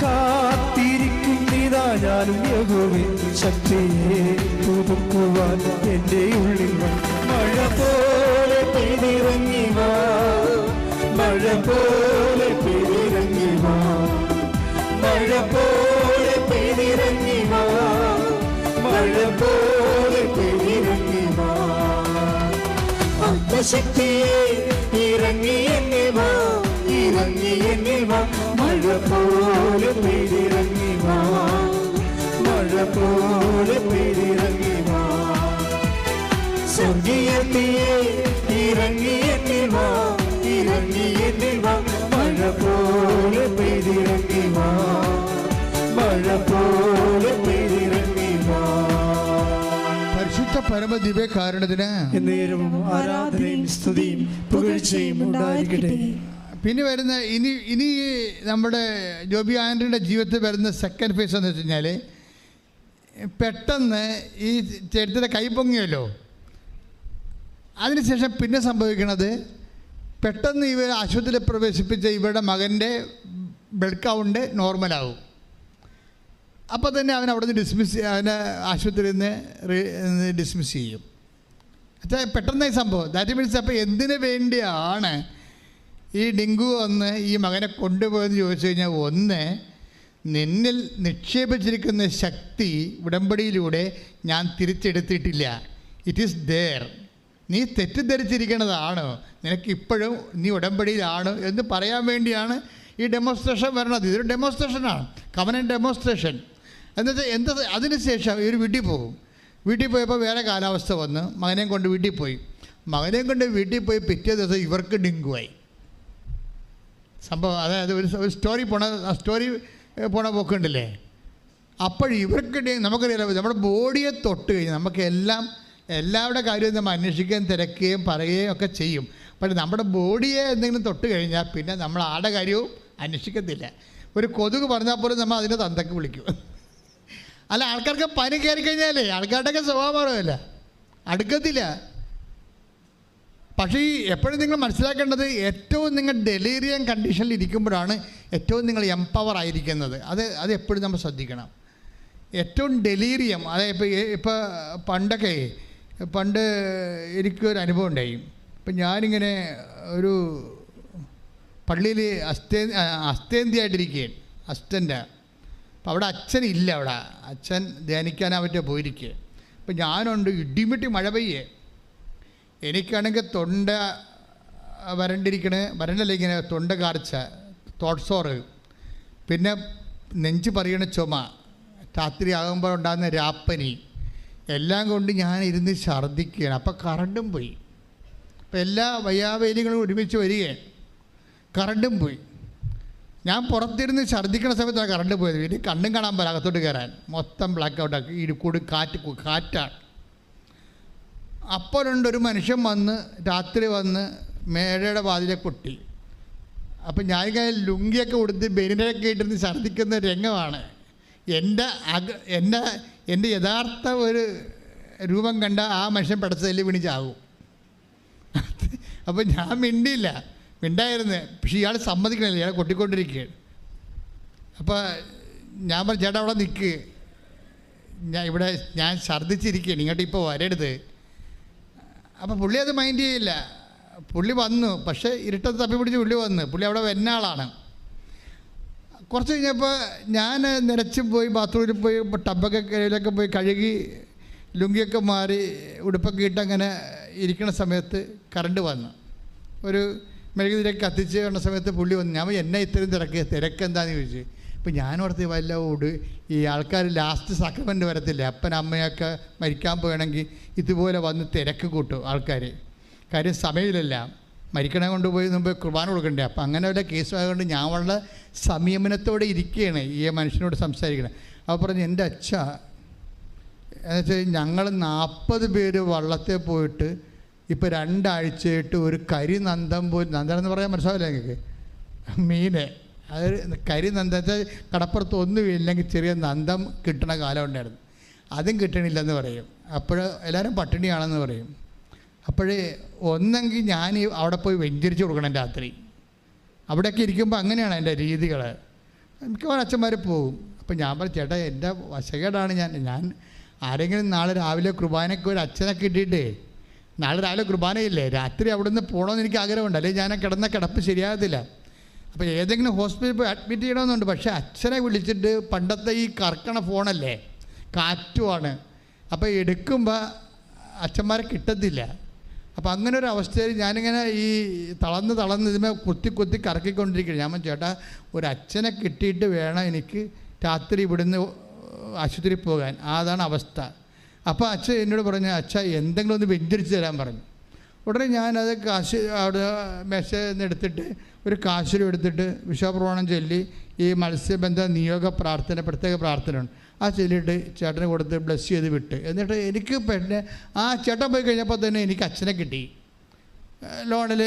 കാത്തിരിക്കുന്നിതാ ഞാനും യഹോവേ, ശക്തിയെ പുതുക്കുവാൻ എൻ്റെ ഉള്ളിൽ വാ. മഴ പോലെ പെയ്തിറങ്ങി വാ, മഴ പോലെ പെയ്തിറങ്ങി വാ, മഴ പോലെ പെയ്തിറങ്ങി വാ, മഴ പോലെ പെയ്തിറങ്ങി വാ. ആത്മശക്തിയെ ഇറങ്ങി എന്നിൽ വാ, ഇറങ്ങി എന്നിൽ വാ, മഴ പോലെ പെയ്തിറങ്ങി വാ, മഴ പോലെ പെയ്തിറങ്ങി വാ. സ്വർഗീയത്തിയെ ഇറങ്ങി എന്നിൽ വാ, ഇറങ്ങി എന്നിൽ വാ, മഴ പോലെ പെയ്തിറങ്ങി വാ, മഴ പോലെ പെയ്തിറങ്ങി വാ. പരിശുദ്ധ പരമദിവ്യകാരുണ്യത്തിന് എന്നേരവും ആരാധനയും സ്തുതിയും പുകഴ്ചയും ഉണ്ടായിരിക്കട്ടെ. പിന്നെ വരുന്ന ഇനി നമ്മുടെ ജോബി ആൻ്റണിയുടെ ജീവിതത്തിൽ വരുന്ന സെക്കൻഡ് ഫേസ് എന്ന് വെച്ച് കഴിഞ്ഞാൽ പെട്ടെന്ന് ഈ ചേട്ടത്തിൻ്റെ കൈ പൊങ്ങിയല്ലോ. അതിനുശേഷം പിന്നെ സംഭവിക്കുന്നത് പെട്ടെന്ന് ഇവർ ആശുപത്രിയിൽ പ്രവേശിപ്പിച്ച ഇവരുടെ മകൻ്റെ ബ്ലഡ് കൗണ്ട് നോർമലാവും. അപ്പോൾ തന്നെ അവൻ അവിടെ നിന്ന് അവനെ ആശുപത്രിയിൽ നിന്ന് ഡിസ്മിസ് ചെയ്യും. അച്ഛാ പെട്ടെന്ന് ഈ സംഭവം ദാറ്റ് മീൻസ് അപ്പോൾ എന്തിനു വേണ്ടിയാണ് ഈ ഡെങ്കു വന്ന് ഈ മകനെ കൊണ്ടുപോയെന്ന് ചോദിച്ചു കഴിഞ്ഞാൽ, ഒന്ന്, നിന്നിൽ നിക്ഷേപിച്ചിരിക്കുന്ന ശക്തി ഉടമ്പടിയിലൂടെ ഞാൻ തിരിച്ചെടുത്തിട്ടില്ല. It is there. നീ തെറ്റിദ്ധരിച്ചിരിക്കുന്നതാണ്, നിനക്കിപ്പോഴും നീ ഉടമ്പടിയിലാണ് എന്ന് പറയാൻ വേണ്ടിയാണ് ഈ ഡെമോൺസ്ട്രേഷൻ വരണത്. ഇതൊരു ഡെമോൺസ്ട്രേഷനാണ്, കവനൻ്റ് ഡെമോൺസ്ട്രേഷൻ. എന്നുവെച്ചാൽ അതിനുശേഷം ഇവർ വീട്ടിൽ പോകും. വീട്ടിൽ പോയപ്പോൾ വേറെ കാലാവസ്ഥ വന്ന് മകനെയും കൊണ്ട് വീട്ടിൽ പോയി. മകനെയും കൊണ്ട് വീട്ടിൽ പോയി പിറ്റേ ദിവസം ഇവർക്ക് ഡെങ്കുവായി സംഭവം. അതായത് ഒരു സ്റ്റോറി പോണ പോക്കുണ്ടല്ലേ. അപ്പോൾ ഇവർക്ക് നമുക്കറിയാലോ, നമ്മുടെ ബോഡിയെ തൊട്ട് കഴിഞ്ഞാൽ നമുക്ക് എല്ലാവരുടെ കാര്യവും നമ്മൾ അന്വേഷിക്കുകയും തിരക്കുകയും പറയുകയും ഒക്കെ ചെയ്യും. പക്ഷേ നമ്മുടെ ബോഡിയെ എന്തെങ്കിലും തൊട്ട് കഴിഞ്ഞാൽ പിന്നെ നമ്മൾ ആരുടെ കാര്യവും അന്വേഷിക്കത്തില്ല. ഒരു കൊതുക് പറഞ്ഞാൽ പോലും നമ്മൾ അതിനെ തന്തക്ക് വിളിക്കും. അല്ല, ആൾക്കാർക്ക് പനി കയറി കഴിഞ്ഞാലേ ആൾക്കാരുടെയൊക്കെ സ്വഭാവമല്ല, അടുക്കത്തില്ല. പക്ഷേ എപ്പോഴും നിങ്ങൾ മനസ്സിലാക്കേണ്ടത്, ഏറ്റവും നിങ്ങൾ ഡെലീരിയം കണ്ടീഷനിൽ ഇരിക്കുമ്പോഴാണ് ഏറ്റവും നിങ്ങൾ എംപവർ ആയിരിക്കുന്നത്. അത് എപ്പോഴും നമ്മൾ ശ്രദ്ധിക്കണം. ഏറ്റവും ഡെലീരിയം, അതായത് ഇപ്പോൾ പണ്ട് എനിക്കൊരു അനുഭവം ഉണ്ടായി. ഇപ്പം ഞാനിങ്ങനെ ഒരു പള്ളിയിൽ അസ്തേന്തിയായിട്ടിരിക്കുകയാണ്, അസ്റ്റൻ്റ്. അപ്പം അവിടെ അച്ഛനില്ല, അവിടെ അച്ഛൻ ധ്യാനിക്കാനാവറ്റ പോയിരിക്കുക. അപ്പം ഞാനുണ്ട്, ഇടിമിട്ടി മഴ പെയ്യേ. എനിക്കാണെങ്കിൽ തൊണ്ട വരണ്ടല്ല, ഇങ്ങനെ തൊണ്ട കാർച്ച, തോട്ട്സോറ്, പിന്നെ നെഞ്ച് പറയണ ചുമ, രാത്രി ആകുമ്പോൾ ഉണ്ടാകുന്ന രാപ്പനി, എല്ലാം കൊണ്ട് ഞാൻ ഇരുന്ന് ഛർദ്ദിക്കുകയാണ്. അപ്പോൾ കറണ്ടും പോയി. അപ്പോൾ എല്ലാ വയ്യാവേലികളും ഒരുമിച്ച് വരികയാണ്, കറണ്ടും പോയി. ഞാൻ പുറത്തിരുന്ന് ഛർദ്ദിക്കുന്ന സമയത്താണ് കറണ്ട് പോയത്. വീട്ടിൽ കണ്ണും കാണാൻ പോലെ അകത്തോട്ട് കയറാൻ മൊത്തം ബ്ലാക്ക് ഔട്ടാക്കി. ഇടുക്കൂട് കാറ്റാണ്. അപ്പോഴുണ്ടൊരു മനുഷ്യൻ വന്ന് രാത്രി വന്ന് മേഴയുടെ വാതിലെ കൊട്ടി. അപ്പം ഞാനിങ്ങനെ ലുങ്കിയൊക്കെ കൊടുത്ത് ബെനിനൊക്കെ ഇട്ടിരുന്ന് ഛർദ്ദിക്കുന്ന രംഗമാണ്. എൻ്റെ യഥാർത്ഥ ഒരു രൂപം കണ്ട ആ മനുഷ്യൻ പെടച്ചതല്ലി വിണിച്ചാകും. അപ്പോൾ ഞാൻ മിണ്ടായിരുന്നു. പക്ഷേ ഇയാൾ സമ്മതിക്കണില്ല, ഇയാൾ കൊട്ടിക്കൊണ്ടിരിക്കുകയാണ്. അപ്പോൾ ഞാൻ പറഞ്ഞു, ചേട്ടാ അവിടെ നിൽക്ക്, ഞാൻ ഛർദ്ദിച്ചിരിക്കുകയാണ്, ഇങ്ങോട്ട് ഇപ്പോൾ വരരുത്. അപ്പോൾ പുള്ളി അത് മൈൻഡ് ചെയ്യില്ല. പുള്ളി വന്നു, പക്ഷേ ഇരുട്ടത്ത് തപ്പി പിടിച്ച് പുള്ളി അവിടെ വരുന്ന ആളാണ്. കുറച്ച് കഴിഞ്ഞപ്പോൾ ഞാൻ നിരച്ച് പോയി ബാത്റൂമിൽ പോയി ടബൊക്കെ കയ്യിലൊക്കെ പോയി കഴുകി ലുങ്കിയൊക്കെ മാറി ഉടുപ്പൊക്കെ ഇട്ട് അങ്ങനെ ഇരിക്കുന്ന സമയത്ത് കറണ്ട് വന്നു. ഒരു മെഴുകുതിരിയൊക്കെ കത്തിച്ച് വന്ന സമയത്ത് പുള്ളി വന്നു. ഞാൻ എന്നെ ഇത്രയും തിരക്കെന്താണെന്ന് ചോദിച്ചു. അപ്പോൾ ഞാനോർത്ത് വല്ല ഈ ആൾക്കാർ ലാസ്റ്റ് സക്രമെൻ്റ് വരത്തില്ല, അപ്പൻ അമ്മയൊക്കെ മരിക്കാൻ പോകണമെങ്കിൽ ഇതുപോലെ വന്ന് തിരക്ക് കൂട്ടും ആൾക്കാർ. കാര്യം സമയമില്ലല്ല, മരിക്കണേ കൊണ്ടുപോയി മുമ്പ് കുർബാന കൊടുക്കണ്ടേ. അപ്പോൾ അങ്ങനെ വല്ല കേസുമായതുകൊണ്ട് ഞാൻ വളരെ സംയമനത്തോടെ ഇരിക്കുകയാണ് ഈ മനുഷ്യനോട് സംസാരിക്കണം. അപ്പോൾ പറഞ്ഞു, എൻ്റെ അച്ഛ എന്നുവെച്ചാൽ ഞങ്ങൾ 40 പേര് വള്ളത്തിൽ പോയിട്ട് ഇപ്പോൾ 2 ആഴ്ചയായിട്ട് ഒരു കരിനന്ദം പോലും, നന്ദനം എന്ന് പറയാൻ മനസ്സിലാവില്ല നിങ്ങൾക്ക്, മീനെ, അത് കരിനന്ദം വെച്ചാൽ കടപ്പുറത്ത് ഒന്നുമില്ലെങ്കിൽ ചെറിയ നന്ദം കിട്ടണ കാലം ഉണ്ടായിരുന്നു, അതും കിട്ടണില്ലെന്ന് പറയും. അപ്പോൾ എല്ലാവരും പട്ടിണിയാണെന്ന് പറയും. അപ്പോഴേ ഒന്നെങ്കിൽ ഞാൻ അവിടെ പോയി വെഞ്ചരിച്ച് കൊടുക്കണം രാത്രി. അവിടെയൊക്കെ ഇരിക്കുമ്പോൾ അങ്ങനെയാണ് എൻ്റെ രീതികൾ. മിക്കവാറും അച്ഛന്മാർ പോകും. അപ്പോൾ ഞാൻ പറഞ്ഞു, ചേട്ടാ എൻ്റെ വശകേടാണ്, ഞാൻ ആരെങ്കിലും നാളെ രാവിലെ കുർബാനയ്ക്ക് ഒരു അച്ഛനെ കിട്ടിയിട്ടേ, നാളെ രാവിലെ കുർബാനയില്ലേ, രാത്രി അവിടെ നിന്ന് പോകണമെന്ന് എനിക്ക് ആഗ്രഹമുണ്ട്, അല്ലെങ്കിൽ ഞാൻ കിടന്ന കിടപ്പ് ശരിയാകത്തില്ല. അപ്പോൾ ഏതെങ്കിലും ഹോസ്പിറ്റലിൽ പോയി അഡ്മിറ്റ് ചെയ്യണമെന്നുണ്ട്. പക്ഷേ അച്ഛനെ വിളിച്ചിട്ട് പണ്ടത്തെ ഈ കറക്കണ ഫോണല്ലേ, കാറ്റുമാണ്, അപ്പോൾ എടുക്കുമ്പോൾ അച്ഛന്മാരെ കിട്ടത്തില്ല. അപ്പോൾ അങ്ങനെ ഒരു അവസ്ഥയിൽ ഞാനിങ്ങനെ ഈ തളർന്ന് ഇതിമേ കുത്തി കറക്കിക്കൊണ്ടിരിക്കുകയാണ്. ഞാൻ ചേട്ടാ ഒരു അച്ഛനെ കിട്ടിയിട്ട് വേണം എനിക്ക് രാത്രി ഇവിടുന്ന് ആശുപത്രിയിൽ പോകാൻ, അതാണ് അവസ്ഥ. അപ്പോൾ അച്ഛൻ എന്നോട് പറഞ്ഞു, അച്ഛാ എന്തെങ്കിലും ഒന്ന് വെഞ്ചരിച്ച് തരാൻ പറഞ്ഞു. ഉടനെ ഞാനത് കാശ് അവിടെ മേശയിൽ നിന്ന് എടുത്തിട്ട് ഒരു കാശുരം എടുത്തിട്ട് വിശ്വാസപ്രമാണം ചൊല്ലി ഈ മത്സ്യബന്ധ നിയോഗ പ്രാർത്ഥന, പ്രത്യേക പ്രാർത്ഥനയുണ്ട്, ആ ചൊല്ലിയിട്ട് ചേട്ടന് കൊടുത്ത് ബ്ലസ് ചെയ്ത് വിട്ട്. എന്നിട്ട് എനിക്ക് പിന്നെ ആ ചേട്ടൻ പോയി കഴിഞ്ഞപ്പോൾ തന്നെ എനിക്ക് അച്ഛനെ കിട്ടി. ലോണിൽ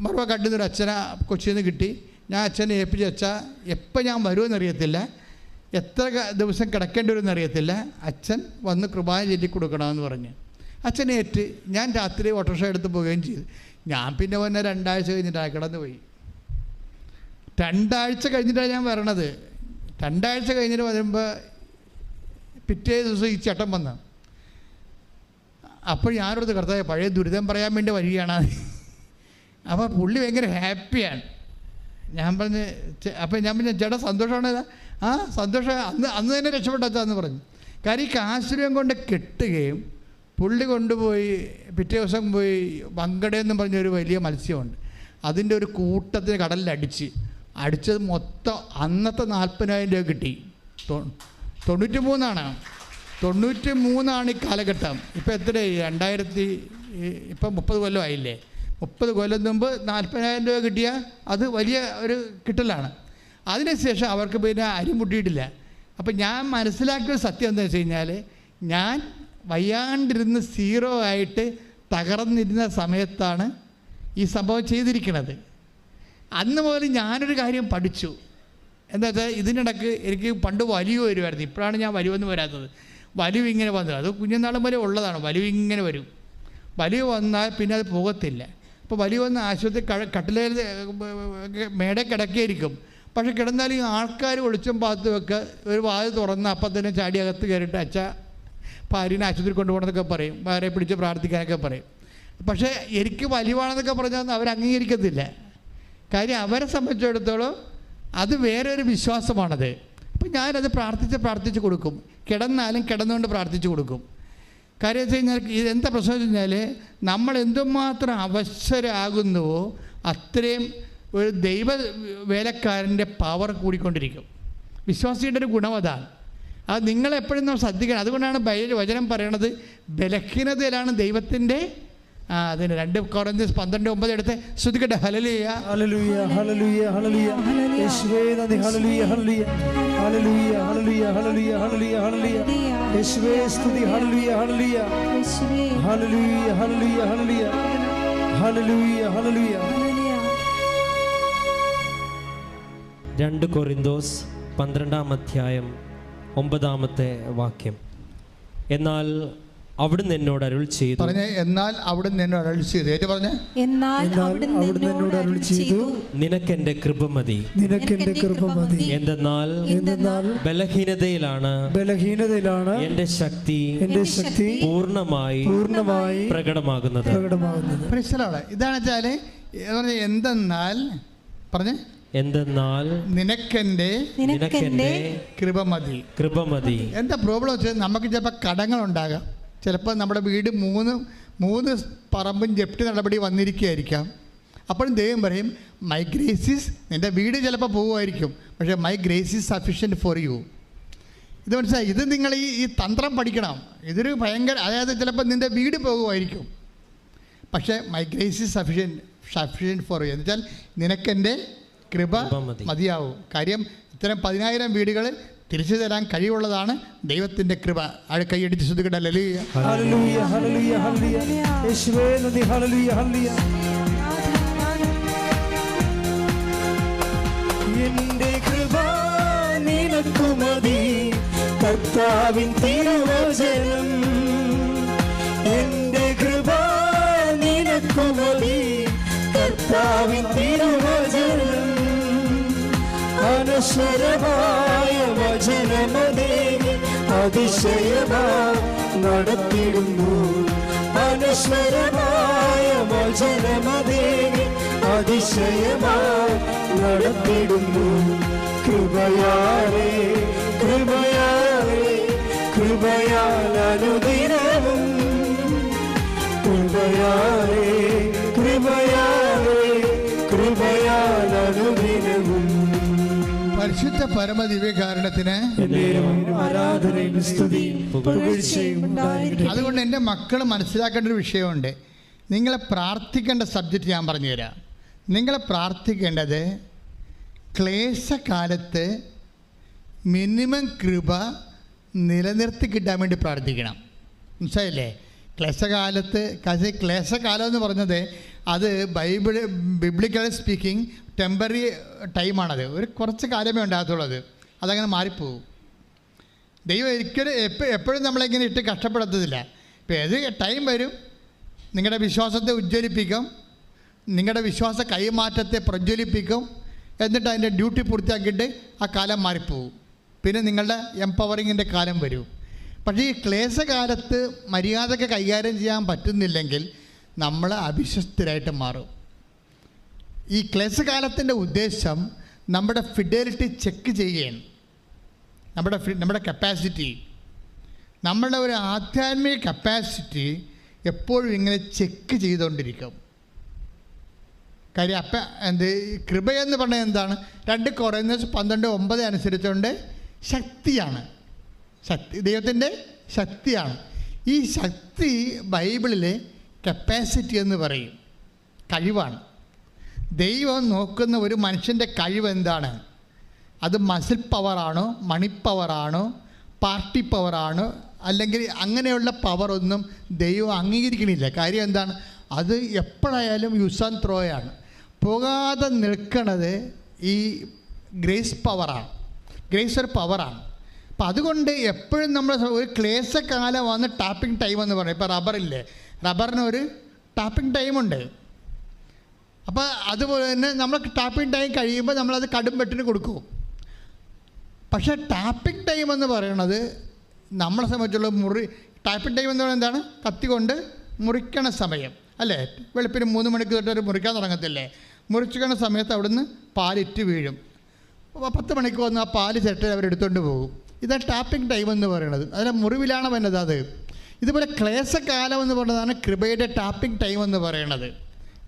മറുവ കണ്ടുന്നൊരു അച്ഛനെ കൊച്ചിയിൽ നിന്ന് കിട്ടി. ഞാൻ അച്ഛനെ ഏൽപ്പിച്ച് വെച്ചാൽ എപ്പോൾ ഞാൻ വരുമെന്നറിയത്തില്ല, എത്ര ദിവസം കിടക്കേണ്ടി വരുമെന്നറിയത്തില്ല, അച്ഛൻ വന്ന് കുർബാന ചൊല്ലി കൊടുക്കണമെന്ന് പറഞ്ഞ് അച്ഛനേറ്റ് ഞാൻ രാത്രി ഓട്ടോറിക്ഷ എടുത്ത് പോവുകയും ചെയ്തു. ഞാൻ പിന്നെ വന്നെ 2 ആഴ്ച കഴിഞ്ഞിട്ടാണ് കിടന്നു പോയി. 2 ആഴ്ച കഴിഞ്ഞിട്ടാണ് ഞാൻ വരണത്. 2 ആഴ്ച കഴിഞ്ഞിട്ട് വരുമ്പോൾ പിറ്റേ ദിവസം ഈ ചേട്ടൻ വന്നു. അപ്പോൾ ഞാനോടത്ത് കർത്താവേ പഴയ ദുരിതം പറയാൻ വേണ്ടി വരികയാണ്. അപ്പോൾ പുള്ളി ഭയങ്കര ഹാപ്പിയാണ്. ഞാൻ പറഞ്ഞ് അപ്പോൾ ഞാൻ പിന്നെ ചേട്ടാ സന്തോഷമാണ്. ആ സന്തോഷം അന്ന് തന്നെ രക്ഷപ്പെട്ടെന്ന് പറഞ്ഞു. കാര്യം ഈ കാശുരം കൊണ്ട് കെട്ടുകയും പുള്ളി കൊണ്ടുപോയി പിറ്റേ ദിവസം പോയി വങ്കടയെന്നും പറഞ്ഞൊരു വലിയ മത്സ്യമുണ്ട്, അതിൻ്റെ ഒരു കൂട്ടത്തിന് കടലിൽ അടിച്ചത് മൊത്തം അന്നത്തെ 40,000 രൂപ കിട്ടി. 93 ഈ കാലഘട്ടം. ഇപ്പോൾ എത്രയായി? 2000 ഇപ്പം 30 കൊല്ലമായില്ലേ. 30 കൊല്ലം മുമ്പ് 40,000 രൂപ കിട്ടിയാൽ അത് വലിയ ഒരു കിട്ടലാണ്. അതിനുശേഷം അവർക്ക് പിന്നെ അരി മുട്ടിയിട്ടില്ല. അപ്പം ഞാൻ മനസ്സിലാക്കിയ സത്യം എന്താ വെച്ച് കഴിഞ്ഞാൽ, ഞാൻ വയ്യാണ്ടിരുന്ന് 0 ആയിട്ട് തകർന്നിരുന്ന സമയത്താണ് ഈ സംഭവം ചെയ്തിരിക്കുന്നത്. അന്ന് മുതൽ ഞാനൊരു കാര്യം പഠിച്ചു. എന്താ വെച്ചാൽ ഇതിനിടയ്ക്ക് എനിക്ക് പണ്ട് വലിവ് വരുമായിരുന്നു. ഇപ്പോഴാണ് ഞാൻ വലിവൊന്നും വരാത്തത്. വലിവ് ഇങ്ങനെ വന്നത്, അത് കുഞ്ഞുനാളും വരെ ഉള്ളതാണ്. വലിവ് ഇങ്ങനെ വരും. വലിവ് വന്നാൽ പിന്നെ അത് പോകത്തില്ല. അപ്പോൾ വലിവ് വന്ന് ആശുപത്രി കട്ടിലേൽ മേടെ കിടക്കിയിരിക്കും. പക്ഷെ കിടന്നാലും ഈ ആൾക്കാർ ഒളിച്ചും പാത്തുമൊക്കെ ഒരു വാതിൽ തുറന്ന് അപ്പം തന്നെ ചാടി അകത്ത് കയറിയിട്ട് അച്ഛ ഭാര്യനെ ആശുപത്രി കൊണ്ടുപോകണമെന്നൊക്കെ പറയും, ഭാര്യയെ പിടിച്ച് പ്രാർത്ഥിക്കാനൊക്കെ പറയും. പക്ഷേ എനിക്ക് വലിവാണെന്നൊക്കെ പറഞ്ഞാൽ അവർ അംഗീകരിക്കത്തില്ല. കാര്യം അവരെ സംബന്ധിച്ചിടത്തോളം അത് വേറെ ഒരു വിശ്വാസമാണത്. അപ്പം ഞാനത് പ്രാർത്ഥിച്ച് കൊടുക്കും. കിടന്നാലും കിടന്നുകൊണ്ട് പ്രാർത്ഥിച്ച് കൊടുക്കും. കാര്യം വെച്ച് കഴിഞ്ഞാൽ ഇതെന്താ പ്രശ്നം വെച്ച് കഴിഞ്ഞാൽ, നമ്മൾ എന്തുമാത്രം അവശരാകുന്നുവോ അത്രയും ഒരു ദൈവ വേലക്കാരൻ്റെ പവർ കൂടിക്കൊണ്ടിരിക്കും. വിശ്വാസിയുടെ ഒരു ഗുണം അതാണ്. അത് നിങ്ങളെപ്പോഴും നമ്മൾ ശ്രദ്ധിക്കണം. അതുകൊണ്ടാണ് വചനം പറയണത് ബലഹീനതയിലാണ് ദൈവത്തിൻ്റെ അതിന് 2 കൊരിന്ത്യർ 12:9 എടുത്ത് ശ്രുതിക്കട്ടെ. ഹല്ലേലൂയ ഹല്ലേലൂയ ഹല്ലേലൂയ ഹല്ലേലൂയ യേശുവേ നന്ദി. ഹല്ലേലൂയ ഹല്ലേലൂയ ഹല്ലേലൂയ ഹല്ലേലൂയ ഹല്ലേലൂയ ഹല്ലേലൂയ ഹല്ലേലൂയ യേശുവേ സ്തുതി. ഹല്ലേലൂയ ഹല്ലേലൂയ ഹല്ലേലൂയ ഹല്ലേലൂയ ഹല്ലേലൂയ ഹല്ലേലൂയ ഹല്ലേലൂയ. 2 കൊരിന്തോസ് 12-ാം അധ്യായം 9-ാമത്തെ വാക്യം. എന്നാൽ അവിടുന്ന് എന്നോട് അരുൾ ചെയ്തു. പറഞ്ഞേ, എന്നാൽ അവിടുന്ന് എന്നോട് അരുൾ ചെയ്തു. ഏറ്റു പറഞ്ഞേ, എന്നാൽ അവിടുന്ന് എന്നോട് അരുൾ ചെയ്തു, നിനക്കെന്റെ കൃപ മതി. നിനക്കെന്റെ കൃപ മതി. എന്തെന്നാൽ ബലഹീനതയിലാണ് എന്റെ ശക്തി പൂർണ്ണമായി പ്രകടമാകുന്നത്. ഇതാണ് വെച്ചാല് എന്തെന്നാൽ പറഞ്ഞേ, എന്തെന്നാൽ നിനക്കെന്റെ കൃപ മതി. എന്താ പ്രോബ്ലം വെച്ചാൽ നമുക്ക് ചിലപ്പോൾ കടങ്ങളുണ്ടാകാം. ചിലപ്പോൾ നമ്മുടെ വീട് മൂന്ന് പറമ്പും ജപ്തി നടപടി വന്നിരിക്കുകയായിരിക്കാം. അപ്പോഴും ദൈവം പറയും, മൈ ഗ്രേസ്, നിൻ്റെ വീട് ചിലപ്പോൾ പോകുമായിരിക്കും, പക്ഷേ my grace is sufficient for you. ഇത് മനസ്സിലായി? ഇത് നിങ്ങൾ ഈ തന്ത്രം പഠിക്കണം. ഇതൊരു ഭയങ്കര, അതായത് ചിലപ്പോൾ നിൻ്റെ വീട് പോകുമായിരിക്കും, പക്ഷേ my grace is sufficient for you എന്ന് വെച്ചാൽ നിനക്കെൻ്റെ കൃപ മതിയാവും. കാര്യം ഇത്തരം 10,000 വീടുകൾ തിരിച്ചു തരാൻ കഴിവുള്ളതാണ് ദൈവത്തിൻ്റെ കൃപ. ആഴെ കൈയടിച്ച് ശ്രദ്ധിക്കട്ടെ. ഹല്ലേലൂയ, ഹല്ലേലൂയ, ഹല്ലേലൂയ, ഹല്ലേലൂയ. യേശുവേ നന്ദി. ഹല്ലേലൂയ, ഹല്ലേലൂയ. എന്റെ കൃപ നിനക്കു മതി, കർത്താവിൻ തിരുവചനം. എന്റെ കൃപ നിനക്കു മതി, കർത്താവിൻ തിരുവചനം. അനശ്വരമായ വചനമതേ അതിശയമായി നടത്തിടുന്നു. അനശ്വരമായ വചനമതേ അതിശയമായി നടത്തിടുന്നു. കൃപയാലേ കൃപയാലേ കൃപയാൽ അനുദിനവും, കൃപയാലേ കൃപയാലേ കൃപയാൽ അനുദിനവും. പരിശുദ്ധ പരമദിവ്യകാരണത്തിന് ആരാധനയും സ്തുതിയും പുകഴ്ചയും ഉണ്ടായിരിക്കട്ടെ. അതുകൊണ്ട് എൻ്റെ മക്കൾ മനസ്സിലാക്കേണ്ട ഒരു വിഷയമുണ്ട്. നിങ്ങളെ പ്രാർത്ഥിക്കേണ്ട സബ്ജക്റ്റ് ഞാൻ പറഞ്ഞുതരാം. നിങ്ങളെ പ്രാർത്ഥിക്കേണ്ടത് ക്ലേശകാലത്ത് മിനിമം കൃപ നിലനിർത്തി കിട്ടാൻ വേണ്ടി പ്രാർത്ഥിക്കണം. മനസ്സിലായില്ലേ? ക്ലേശകാലം എന്ന് പറഞ്ഞത് അത് ബിബ്ലിക്കലി സ്പീക്കിംഗ് ടെമ്പററി ടൈമാണത്. ഒരു കുറച്ച് കാലമേ ഉണ്ടാകത്തുള്ളത്, അതങ്ങനെ മാറിപ്പോവും. ദൈവം ഒരിക്കലും എപ്പോഴും നമ്മളിങ്ങനെ ഇട്ട് കഷ്ടപ്പെടുത്തത്തില്ല. ഇപ്പോൾ ഏത് ടൈം വരും, നിങ്ങളുടെ വിശ്വാസത്തെ ഉജ്ജ്വലിപ്പിക്കും, നിങ്ങളുടെ വിശ്വാസ കൈമാറ്റത്തെ പ്രജ്വലിപ്പിക്കും, എന്നിട്ട് അതിൻ്റെ ഡ്യൂട്ടി പൂർത്തിയാക്കിയിട്ട് ആ കാലം മാറിപ്പോവും. പിന്നെ നിങ്ങളുടെ എംപവറിങ്ങിൻ്റെ കാലം വരും. പക്ഷേ ഈ ക്ലേശകാലത്ത് മര്യാദയ്ക്ക് കൈകാര്യം ചെയ്യാൻ പറ്റുന്നില്ലെങ്കിൽ നമ്മൾ അവിശ്വസ്തരായിട്ട് മാറും. ഈ ക്ലേശകാലത്തിൻ്റെ ഉദ്ദേശം നമ്മുടെ ഫിഡലിറ്റി ചെക്ക് ചെയ്യുകയാണ്. നമ്മുടെ കപ്പാസിറ്റി, നമ്മളുടെ ഒരു ആധ്യാത്മിക കപ്പാസിറ്റി എപ്പോഴും ഇങ്ങനെ ചെക്ക് ചെയ്തുകൊണ്ടിരിക്കും. കാര്യം കൃപയെന്ന് പറഞ്ഞാൽ എന്താണ്? 2 Corinthians 12:9 അനുസരിച്ചുകൊണ്ട് ശക്തിയാണ്. ദൈവത്തിൻ്റെ ശക്തിയാണ്. ഈ ശക്തി ബൈബിളിലെ കപ്പാസിറ്റി എന്ന് പറയും, കഴിവാണ്. ദൈവം നോക്കുന്ന ഒരു മനുഷ്യൻ്റെ കഴിവ് എന്താണ്? അത് മസിൽ പവറാണോ, മണി പവറാണോ, പാർട്ടി പവറാണോ, അല്ലെങ്കിൽ അങ്ങനെയുള്ള പവറൊന്നും ദൈവം അംഗീകരിക്കണില്ല. കാര്യം എന്താണ്? അത് എപ്പോഴായാലും യൂസ് ആൻഡ് ത്രോയാണ്. പോകാതെ നിൽക്കണത് ഈ ഗ്രേസ് പവറാണ്. ഗ്രേസ് ഒരു പവറാണ്. അപ്പം അതുകൊണ്ട് എപ്പോഴും നമ്മൾ ഒരു ക്ലേശകാലം വന്ന് ടാപ്പിംഗ് ടൈം എന്ന് പറയും. ഇപ്പോൾ റബ്ബറില്ലേ, റബ്ബറിനൊരു ടാപ്പിംഗ് ടൈമുണ്ട്. അപ്പോൾ അതുപോലെ തന്നെ നമ്മൾ ടാപ്പിംഗ് ടൈം കഴിയുമ്പോൾ നമ്മളത് കടും വെട്ടിന് കൊടുക്കും. പക്ഷേ ടാപ്പിംഗ് ടൈം എന്ന് പറയുന്നത് നമ്മളെ സംബന്ധിച്ചുള്ള ടാപ്പിംഗ് ടൈം എന്ന് പറയുന്നത് എന്താണ്? കത്തി കൊണ്ട് മുറിക്കണ സമയം അല്ലേ? വെളുപ്പിന് 3 മണിക്ക് തൊട്ട് മുറിക്കാൻ തുടങ്ങത്തില്ലേ? മുറിച്ചിക്കണ സമയത്ത് അവിടുന്ന് പാലിറ്റ് വീഴും. 10 മണിക്ക് വന്ന് ആ പാല് ചെട്ട് അവരെടുത്തുകൊണ്ട് പോകും. ഇതാണ് ടാപ്പിംഗ് ടൈം എന്ന് പറയുന്നത്. അതിൻ്റെ മുറിവിലാണ് വന്നത്. അത് ഇതുപോലെ ക്ലേശകാലം എന്ന് പറയുന്നതാണ് കൃപയുടെ ടാപ്പിംഗ് ടൈം എന്ന് പറയുന്നത്.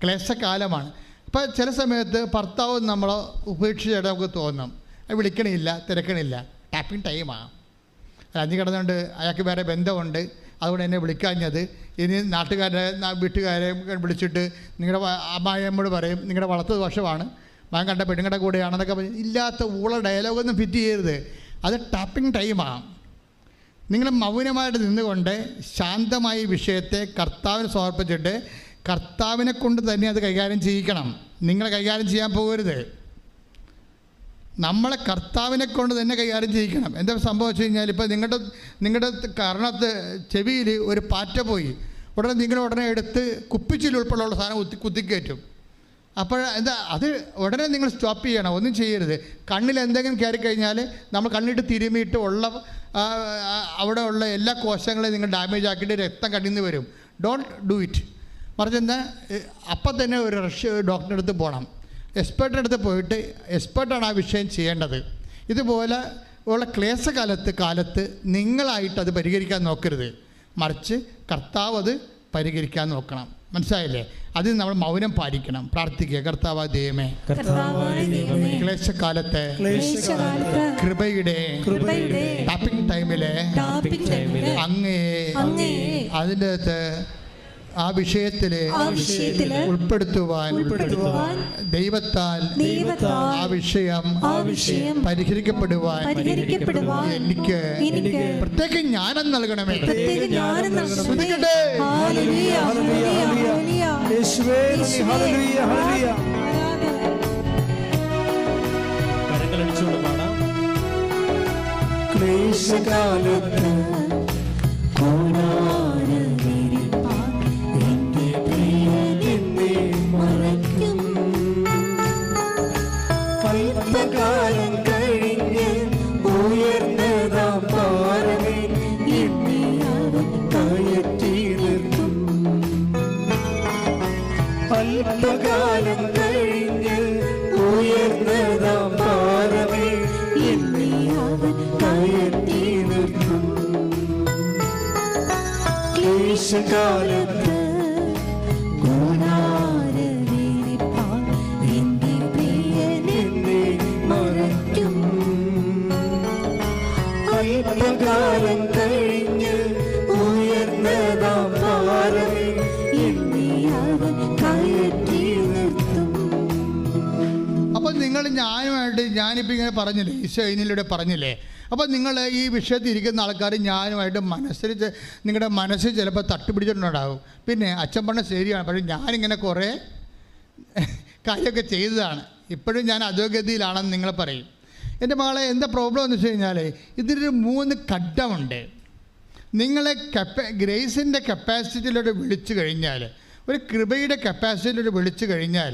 ക്ലേശകാലമാണ്. അപ്പോൾ ചില സമയത്ത് ഭർത്താവ് നമ്മളെ ഉപേക്ഷിച്ചിട്ട് നമുക്ക് തോന്നും, വിളിക്കണില്ല, തിരക്കണില്ല, ടാപ്പിംഗ് ടൈമാണ്. അഞ്ഞു കിടന്നുകൊണ്ട് അയാൾക്ക് വേറെ ബന്ധമുണ്ട്, അതുകൊണ്ട് എന്നെ വിളിക്കാഞ്ഞത്. ഇനി വീട്ടുകാരെ വിളിച്ചിട്ട് നിങ്ങളുടെ അമ്മായിയമ്മോട് പറയും നിങ്ങളുടെ വളർത്തു ദോഷമാണ്, മകൻ കണ്ട പെണ്ണുങ്ങളുടെ കൂടെയാണെന്നൊക്കെ പറയും. ഇല്ലാത്ത ഡയലോഗൊന്നും ഫിറ്റ് ചെയ്യരുത്. അത് ടാപ്പിംഗ് ടൈമാണ്. നിങ്ങൾ മൗനമായിട്ട് നിന്നുകൊണ്ട് ശാന്തമായി വിഷയത്തെ കർത്താവിന് സമർപ്പിച്ചിട്ട് കർത്താവിനെ കൊണ്ട് തന്നെ അത് കൈകാര്യം ചെയ്യിക്കണം. നിങ്ങൾ കൈകാര്യം ചെയ്യാൻ പോകരുത്. നമ്മളെ കർത്താവിനെ കൊണ്ട് തന്നെ കൈകാര്യം ചെയ്യിക്കണം. എന്താ സംഭവം വെച്ച് കഴിഞ്ഞാൽ, ഇപ്പോൾ നിങ്ങളുടെ കർണത്ത് ചെവിയിൽ ഒരു പാറ്റ പോയി, ഉടനെ നിങ്ങൾ ഉടനെ എടുത്ത് കുപ്പിച്ചിൽ ഉൾപ്പെടെയുള്ള സാധനം കുത്തിക്കയറ്റും. അപ്പോൾ എന്താ അത് ഉടനെ നിങ്ങൾ സ്റ്റോപ്പ് ചെയ്യണം, ഒന്നും ചെയ്യരുത്. കണ്ണിൽ എന്തെങ്കിലും കയറി കഴിഞ്ഞാൽ നമ്മൾ കണ്ണിട്ട് തിരുമിയിട്ട് അവിടെ ഉള്ള എല്ലാ കോശങ്ങളെയും നിങ്ങൾ ഡാമേജ് ആക്കിയിട്ട് രക്തം കണ്ണിൽ നിന്ന് വരും. Don't do it. മറിച്ച് എന്താ, അപ്പം തന്നെ ഒരു ഡോക്ടറിൻ്റെ അടുത്ത് പോകണം. എക്സ്പേർട്ടിൻ്റെ അടുത്ത് പോയിട്ട് എക്സ്പേർട്ടാണ് ആ വിഷയം ചെയ്യേണ്ടത്. ഇതുപോലെ ഉള്ള കാലത്ത് നിങ്ങളായിട്ട് അത് പരിഹരിക്കാൻ നോക്കരുത്, മറിച്ച് കർത്താവ് അത് പരിഹരിക്കാൻ നോക്കണം. മനസ്സിലായില്ലേ? അതിന് നമ്മൾ മൗനം പാലിക്കണം, പ്രാർത്ഥിക്കുക. കർത്താവായ ദൈവമേ, ക്ലേശകാലത്തെ കൃപയുടെ ടാപ്പിംഗ് ടൈമിലെ അങ്ങേ അതിൻ്റെ അകത്ത് ആ വിഷയത്തില് ഉൾപ്പെടുത്തുവാൻ ദൈവത്താൽ ആ വിഷയം പരിഹരിക്കപ്പെടുവാൻ എനിക്ക് പ്രത്യേക ജ്ഞാനം നൽകണമേ. കരങ്ങളടിച്ചുകൊണ്ട് പാടാം. ക്ലേശകാലത്ത് അല്പകാലം കഴിഞ്ഞ് ഉയർന്നതാം പാറമേ എന്നെ അവൻ കയറ്റി നിർത്തും. അല്പകാലം കഴിഞ്ഞ് ഉയർന്നതാം പാറമേ എന്നെ അവൻ കയറ്റി നിർത്തും. ക്ലേശകാലത്ത് അല്പകാലം കഴിഞ്ഞ് ഉയർന്നതാം പാറമേ എന്നെ അവൻ കയറ്റി നിർത്തും. അപ്പോൾ നിങ്ങൾ ഞാനിപ്പോൾ ഇങ്ങനെ പറഞ്ഞില്ലേ, ഈശോ ഇതിലൂടെ പറഞ്ഞില്ലേ. അപ്പോൾ നിങ്ങൾ ഈ വിഷയത്തിൽ ഇരിക്കുന്ന ആൾക്കാർ ഞാനുമായിട്ട് നിങ്ങളുടെ മനസ്സിൽ ചിലപ്പോൾ തട്ടുപിടിച്ചിട്ടുണ്ടാകും. പിന്നെ അച്ഛൻ പറഞ്ഞ ശരിയാണ്, പക്ഷേ ഞാനിങ്ങനെ കുറേ കാര്യമൊക്കെ ചെയ്തതാണ്, ഇപ്പോഴും ഞാൻ അധോഗതിയിലാണെന്ന് നിങ്ങൾ പറയും. എൻ്റെ മകളെ എന്താ പ്രോബ്ലം എന്ന് വെച്ച് കഴിഞ്ഞാൽ, ഇതിലൊരു 3 ഘട്ടമുണ്ട്. നിങ്ങളെ ഗ്രേസിൻ്റെ കപ്പാസിറ്റിയിലൂടെ വിളിച്ചു കഴിഞ്ഞാൽ, ഒരു കൃപയുടെ കപ്പാസിറ്റിയിലൂടെ വിളിച്ചു കഴിഞ്ഞാൽ,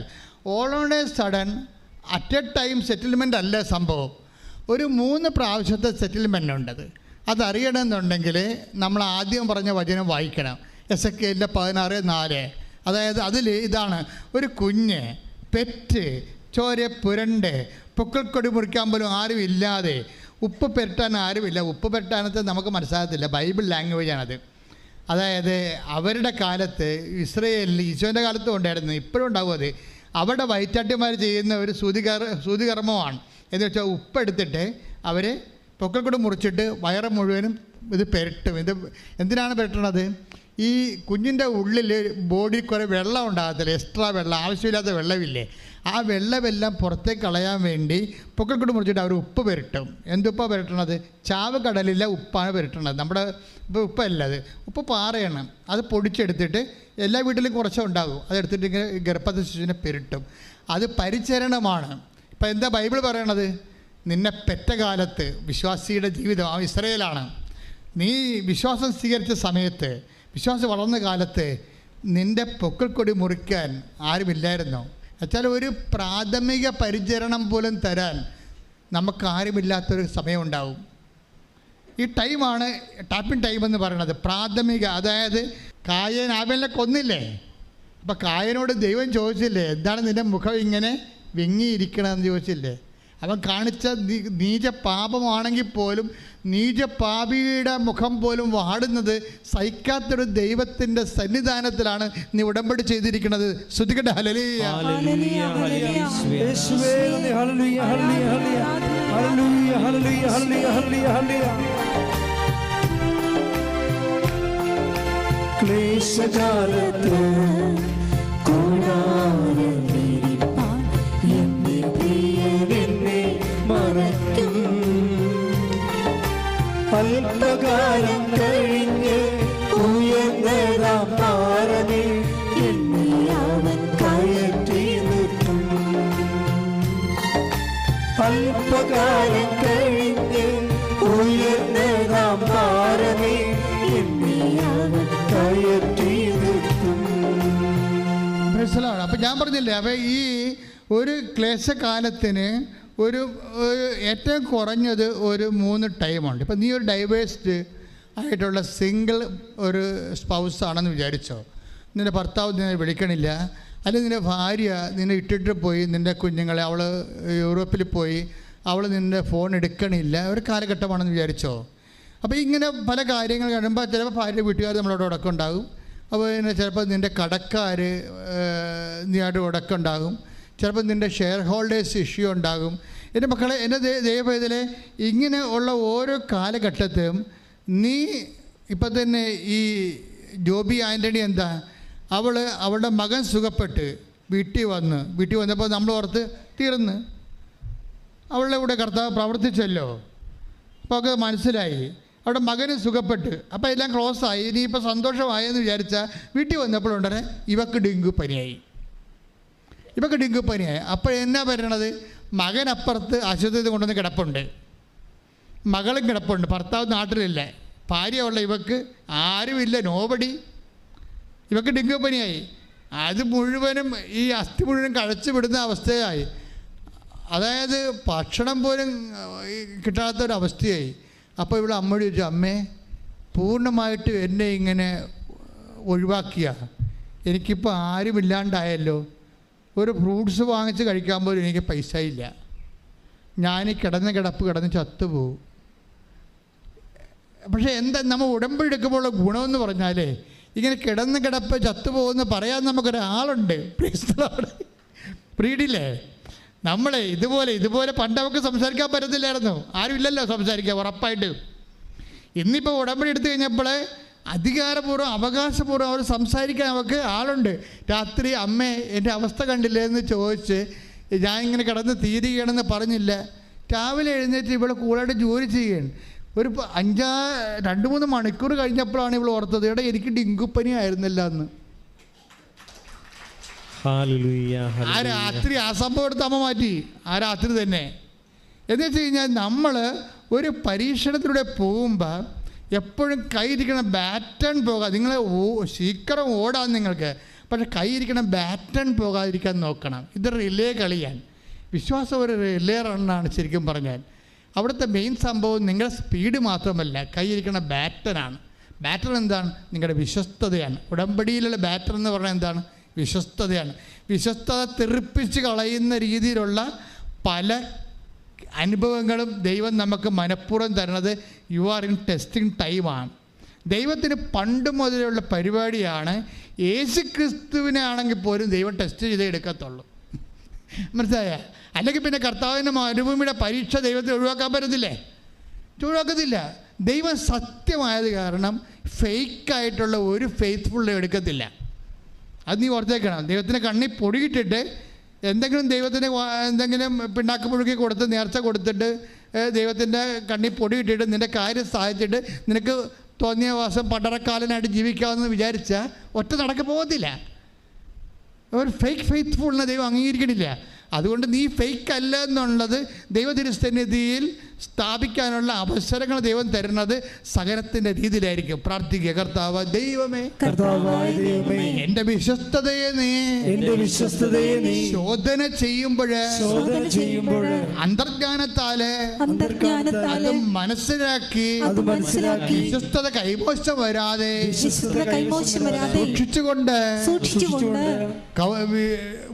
all on A sudden at A time settlement അല്ല സംഭവം. ഒരു 3 പ്രാവശ്യത്തെ സെറ്റിൽമെൻ്റ് ഉണ്ടത്. അതറിയണമെന്നുണ്ടെങ്കിൽ നമ്മൾ ആദ്യം പറഞ്ഞ വചനം വായിക്കണം, എസെക്കിയേലിൻ്റെ 16:4. അതായത് അതിൽ ഇതാണ്: ഒരു കുഞ്ഞ് പെറ്റ് ചോര പുരണ്ട് പൊക്കിൾക്കൊടി മുറിക്കാൻ പോലും ആരും ഇല്ലാതെ, ഉപ്പ് പെരട്ടാൻ ആരുമില്ല. ഉപ്പ് പെരട്ടാനത്ത് നമുക്ക് മനസ്സിലാകത്തില്ല, ബൈബിൾ ലാംഗ്വേജാണത്. അതായത് അവരുടെ കാലത്ത് ഇസ്രയേലിൽ ഈശോൻ്റെ കാലത്തും ഉണ്ടായിരുന്നു, ഇപ്പോഴും ഉണ്ടാവും അത്. അവിടെ വൈറ്റാട്ടിമാർ ചെയ്യുന്ന ഒരു സൂതികർമ്മമാണ്. എന്ന് വെച്ചാൽ ഉപ്പെടുത്തിട്ട് അവർ പൊക്കിൾക്കൊടി മുറിച്ചിട്ട് വയറ് മുഴുവനും ഇത് പെരട്ടും. ഇത് എന്തിനാണ് പെരട്ടണത്? ഈ കുഞ്ഞിൻ്റെ ഉള്ളിൽ ബോഡിയിൽ കുറേ വെള്ളം ഉണ്ടാകത്തില്ല, എക്സ്ട്രാ വെള്ളം, ആവശ്യമില്ലാത്ത വെള്ളമില്ലേ, ആ വെള്ളമെല്ലാം പുറത്തേക്ക് കളയാൻ വേണ്ടി പൊക്കിൾക്കൊടി മുറിച്ചിട്ട് അവർ ഉപ്പ് പെരട്ടും. എന്തുപ്പാണ് പെരട്ടണത്? ചാവ് കടലിലെ ഉപ്പാണ് പെരട്ടണത്. നമ്മുടെ ഇപ്പോൾ ഉപ്പല്ല, അത് ഉപ്പ് പാറയാണ്. അത് പൊടിച്ചെടുത്തിട്ട് എല്ലാ വീട്ടിലും കുറച്ചേ ഉണ്ടാകും. അതെടുത്തിട്ട് ഇങ്ങനെ ഗർഭസ്ഥ ശിശുവിനെ പെരട്ടും. അത് പരിചരണമാണ്. ഇപ്പം എന്താ ബൈബിൾ പറയണത്? നിന്നെ പെറ്റ കാലത്ത് വിശ്വാസിയുടെ ജീവിതം ആ ഇസ്രയേലാണ്. നീ വിശ്വാസം സ്വീകരിച്ച സമയത്ത്, വിശ്വാസം വളർന്ന കാലത്ത് നിൻ്റെ പൊക്കിൾക്കൊടി മുറിക്കാൻ ആരുമില്ലായിരുന്നോ? എന്നുവെച്ചാൽ ഒരു പ്രാഥമിക പരിചരണം പോലും തരാൻ നമുക്ക് ആരുമില്ലാത്തൊരു സമയമുണ്ടാവും. ഈ ടൈമാണ് ടാപ്പിംഗ് ടൈം എന്ന് പറയുന്നത്, പ്രാഥമിക. അതായത് കായൻ ആബേലിനെ കൊന്നില്ലേ? അപ്പം കായനോട് ദൈവം ചോദിച്ചില്ലേ, എന്താണ് നിൻ്റെ മുഖം ഇങ്ങനെ വിങ്ങിയിരിക്കണമെന്ന് ചോദിച്ചില്ലേ? അവൻ കാണിച്ച നീച പാപമാണെങ്കിൽ പോലും നീചപാപിയുടെ മുഖം പോലും വാടുന്നത് സഹിക്കാത്തൊരു ദൈവത്തിൻ്റെ സന്നിധാനത്തിലാണ് നീ ഉടമ്പടി ചെയ്തിരിക്കുന്നത്. ശ്രുതിക്കട്ടെ ഹല്ലേലൂയ. ക്ലേശകാലത്ത് അല്പകാലം കഴിഞ്ഞ് ഉയർന്നതാം പാറമേ എന്നെ അവൻ കയറ്റി നിർത്തും. അല്പ ഞാൻ പറഞ്ഞില്ലേ, അപ്പോൾ ഈ ഒരു ക്ലേശകാലത്തിന് ഒരു ഏറ്റവും കുറഞ്ഞത് ഒരു 3 ടൈമുണ്ട്. ഇപ്പം നീ ഒരു ഡൈവേഴ്സ്ഡ് ആയിട്ടുള്ള സിംഗിൾ ഒരു സ്പൗസ് ആണെന്ന് വിചാരിച്ചോ, നിൻ്റെ ഭർത്താവ് നിന്നെ വിളിക്കണില്ല, അല്ലെങ്കിൽ നിൻ്റെ ഭാര്യ നിന്നെ ഇട്ടിട്ട് പോയി, നിൻ്റെ കുഞ്ഞുങ്ങളെ അവൾ യൂറോപ്പിൽ പോയി, അവൾ നിൻ്റെ ഫോൺ എടുക്കണില്ല, ഒരു കാലഘട്ടമാണെന്ന് വിചാരിച്ചോ. അപ്പോൾ ഇങ്ങനെ പല കാര്യങ്ങൾ കഴിയുമ്പോൾ ചിലപ്പോൾ ഭാര്യ വീട്ടുകാർ നമ്മളോട് ഉടക്കുണ്ടാകും. അപ്പോൾ പിന്നെ ചിലപ്പോൾ നിൻ്റെ കടക്കാർ നീയായിട്ട് ഉടക്കുണ്ടാകും, ചിലപ്പോൾ നിൻ്റെ ഷെയർ ഹോൾഡേഴ്സ് ഇഷ്യൂ ഉണ്ടാകും. എൻ്റെ മക്കളെ, എൻ്റെ ദൈവവേദന, ഇങ്ങനെ ഉള്ള ഓരോ കാലഘട്ടത്തിലും നീ ഇപ്പം തന്നെ ഈ ജോബി ആൻ്റണി എന്താ, അവളുടെ മകൻ സുഖപ്പെട്ട് വീട്ടിൽ വന്നപ്പോൾ നമ്മൾ ഓർത്ത് തീർന്ന്, അവളുടെ കൂടെ കർത്താവ് പ്രവർത്തിച്ചല്ലോ. അപ്പോൾ ഒക്കെ മനസ്സിലായി, അവിടെ മകന് സുഖപ്പെട്ട്, അപ്പോൾ എല്ലാം ക്ലോസായി, ഇനിയിപ്പോൾ സന്തോഷമായെന്ന് വിചാരിച്ചാൽ വീട്ടിൽ വന്നപ്പോഴുണ്ടേ ഇവക്ക് ഡെങ്കു പനിയായി. അപ്പോൾ എന്നാ പറയണത്, മകനപ്പുറത്ത് ആശുപത്രിയിൽ കൊണ്ടുവന്ന് കിടപ്പുണ്ട്, മകളും കിടപ്പുണ്ട്, ഭർത്താവ് നാട്ടിലില്ല, ഭാര്യ ഉള്ള ഇവക്ക് ആരുമില്ല, നോബടി. ഇവക്ക് ഡെങ്കു പനിയായി. അത് മുഴുവനും ഈ അസ്ഥി മുഴുവനും കഴിച്ചു വിടുന്ന അവസ്ഥയായി. അതായത് ഭക്ഷണം പോലും കിട്ടാത്തൊരവസ്ഥയായി. അപ്പോൾ ഇവിടെ അമ്മയോട് ചോദിച്ചു, അമ്മേ പൂർണ്ണമായിട്ട് എന്നെ ഇങ്ങനെ ഒഴിവാക്കിയ, എനിക്കിപ്പോൾ ആരുമില്ലാണ്ടായല്ലോ, ഒരു ഫ്രൂട്ട്സ് വാങ്ങിച്ച് കഴിക്കാൻ പോലും എനിക്ക് പൈസ ഇല്ല, ഞാൻ കിടന്ന് ചത്തുപോകും. പക്ഷേ എന്താ നമ്മൾ ഉടമ്പടി എടുക്കുമ്പോഴുള്ള ഗുണമെന്ന് പറഞ്ഞാലേ, ഇങ്ങനെ കിടപ്പ് ചത്തുപോകുമെന്ന് പറയാൻ നമുക്കൊരാളുണ്ട്. പ്രീഡില്ലേ, നമ്മളെ ഇതുപോലെ പണ്ട് നമുക്ക് സംസാരിക്കാൻ പറ്റത്തില്ലായിരുന്നു, ആരുമില്ലല്ലോ സംസാരിക്കാൻ ഉറപ്പായിട്ട്. ഇന്നിപ്പോൾ ഉടമ്പടി എടുത്തു കഴിഞ്ഞപ്പോൾ അധികാരപൂർവ്വം അവകാശപൂർവ്വം അവർ സംസാരിക്കാൻ അവർക്ക് ആളുണ്ട്. രാത്രി അമ്മേ എൻ്റെ അവസ്ഥ കണ്ടില്ലേ എന്ന് ചോദിച്ച്, ഞാൻ ഇങ്ങനെ കിടന്ന് തീരുകയാണെന്ന് പറഞ്ഞില്ല, രാവിലെ എഴുന്നേറ്റ് ഇവളെ കൂടായിട്ട് ജോലി ചെയ്യുകയാണ്. ഒരു 2-3 മണിക്കൂർ കഴിഞ്ഞപ്പോഴാണ് ഇവൾ ഓർത്തത്, എടാ എനിക്ക് ഡെങ്കുപ്പനി ആയിരുന്നില്ല എന്ന്. ആ രാത്രി ആ സംഭവം എടുത്ത് അമ്മ മാറ്റി, ആ രാത്രി തന്നെ. എന്ന് വെച്ച് കഴിഞ്ഞാൽ നമ്മൾ ഒരു പരീക്ഷണത്തിലൂടെ പോകുമ്പോൾ എപ്പോഴും കൈയിരിക്കണ ബാറ്റൺ പോകാതെ, നിങ്ങൾ ശീക്കരം ഓടാൻ നിങ്ങൾക്ക്, പക്ഷെ കൈയിരിക്കണ ബാറ്റൺ പോകാതിരിക്കാൻ നോക്കണം. ഇത് റിലേ കളിയാണ്. വിശ്വാസം ഒരു റിലേ റണ്ണാണ് ശരിക്കും പറഞ്ഞാൽ. അവിടുത്തെ മെയിൻ സംഭവം നിങ്ങളുടെ സ്പീഡ് മാത്രമല്ല, കൈയിരിക്കണ ബാറ്റനാണ്. ബാറ്റർ എന്താണ്? നിങ്ങളുടെ വിശ്വസ്തതയാണ്. ഉടമ്പടിയിലുള്ള ബാറ്റർ എന്ന് പറഞ്ഞാൽ എന്താണ്? വിശ്വസ്തതയാണ്. വിശ്വസ്തത തെറിപ്പിച്ച് കളയുന്ന രീതിയിലുള്ള പല അനുഭവങ്ങളും ദൈവം നമുക്ക് മനഃപൂർവ്വം തരുന്നത് യു ആർ ഇൻ ടെസ്റ്റിംഗ് ടൈമാണ്. ദൈവത്തിന് പണ്ട് മുതലുള്ള പരിപാടിയാണ്. യേശുക്രിസ്തുവിനെ ആണെങ്കിൽ പോലും ദൈവം ടെസ്റ്റ് ചെയ്തേ എടുക്കത്തുള്ളൂ. മനസ്സിലായ? അല്ലെങ്കിൽ പിന്നെ കർത്താവിൻ്റെ മരുഭൂമിയുടെ പരീക്ഷ ദൈവത്തെ ഒഴിവാക്കാൻ പറ്റത്തില്ലേ? ഒഴിവാക്കത്തില്ല. ദൈവം സത്യമായത് കാരണം ഫേക്കായിട്ടുള്ള ഒരു ഫെയ്ത്ത്ഫുൾ എടുക്കത്തില്ല. അത് നീ ഓർത്തേക്കണം. ദൈവത്തിൻ്റെ കണ്ണിൽ പൊടിയിട്ടിട്ട് എന്തെങ്കിലും പിണ്ണാക്ക് പുഴുക്കി കൊടുത്ത് നേർച്ച കൊടുത്തിട്ട് ദൈവത്തിൻ്റെ കണ്ണിൽ പൊടിയിട്ടിട്ട് നിൻ്റെ കാര്യം സാധിച്ചിട്ട് നിനക്ക് തോന്നിയ വാസം പടറക്കാലനായിട്ട് ജീവിക്കാമെന്ന് വിചാരിച്ചാൽ ഒറ്റ നടക്ക് പോകത്തില്ല. ഒരു ഫേക്ക് ഫെയ്ത്ത്ഫുള്ളിനെ ദൈവം അംഗീകരിക്കണില്ല. അതുകൊണ്ട് നീ ഫേക്ക് അല്ല എന്നുള്ളത് ദൈവതിരുസന്നിധിയിൽ സ്ഥാപിക്കാനുള്ള അവസരങ്ങൾ ദൈവം തരുന്നത് സഹനത്തിൻ്റെ രീതിയിലായിരിക്കും. പ്രാർത്ഥിക്കുക, കർത്താവ് ദൈവമേ, എൻ്റെ വിശ്വസ്തതയെ നീ ശോധന ചെയ്യുമ്പോൾ അന്തർജ്ഞാനത്താല് അത് മനസ്സിലാക്കി വിശ്വസ്തത കൈമോശം വരാതെ സൂക്ഷിച്ചുകൊണ്ട്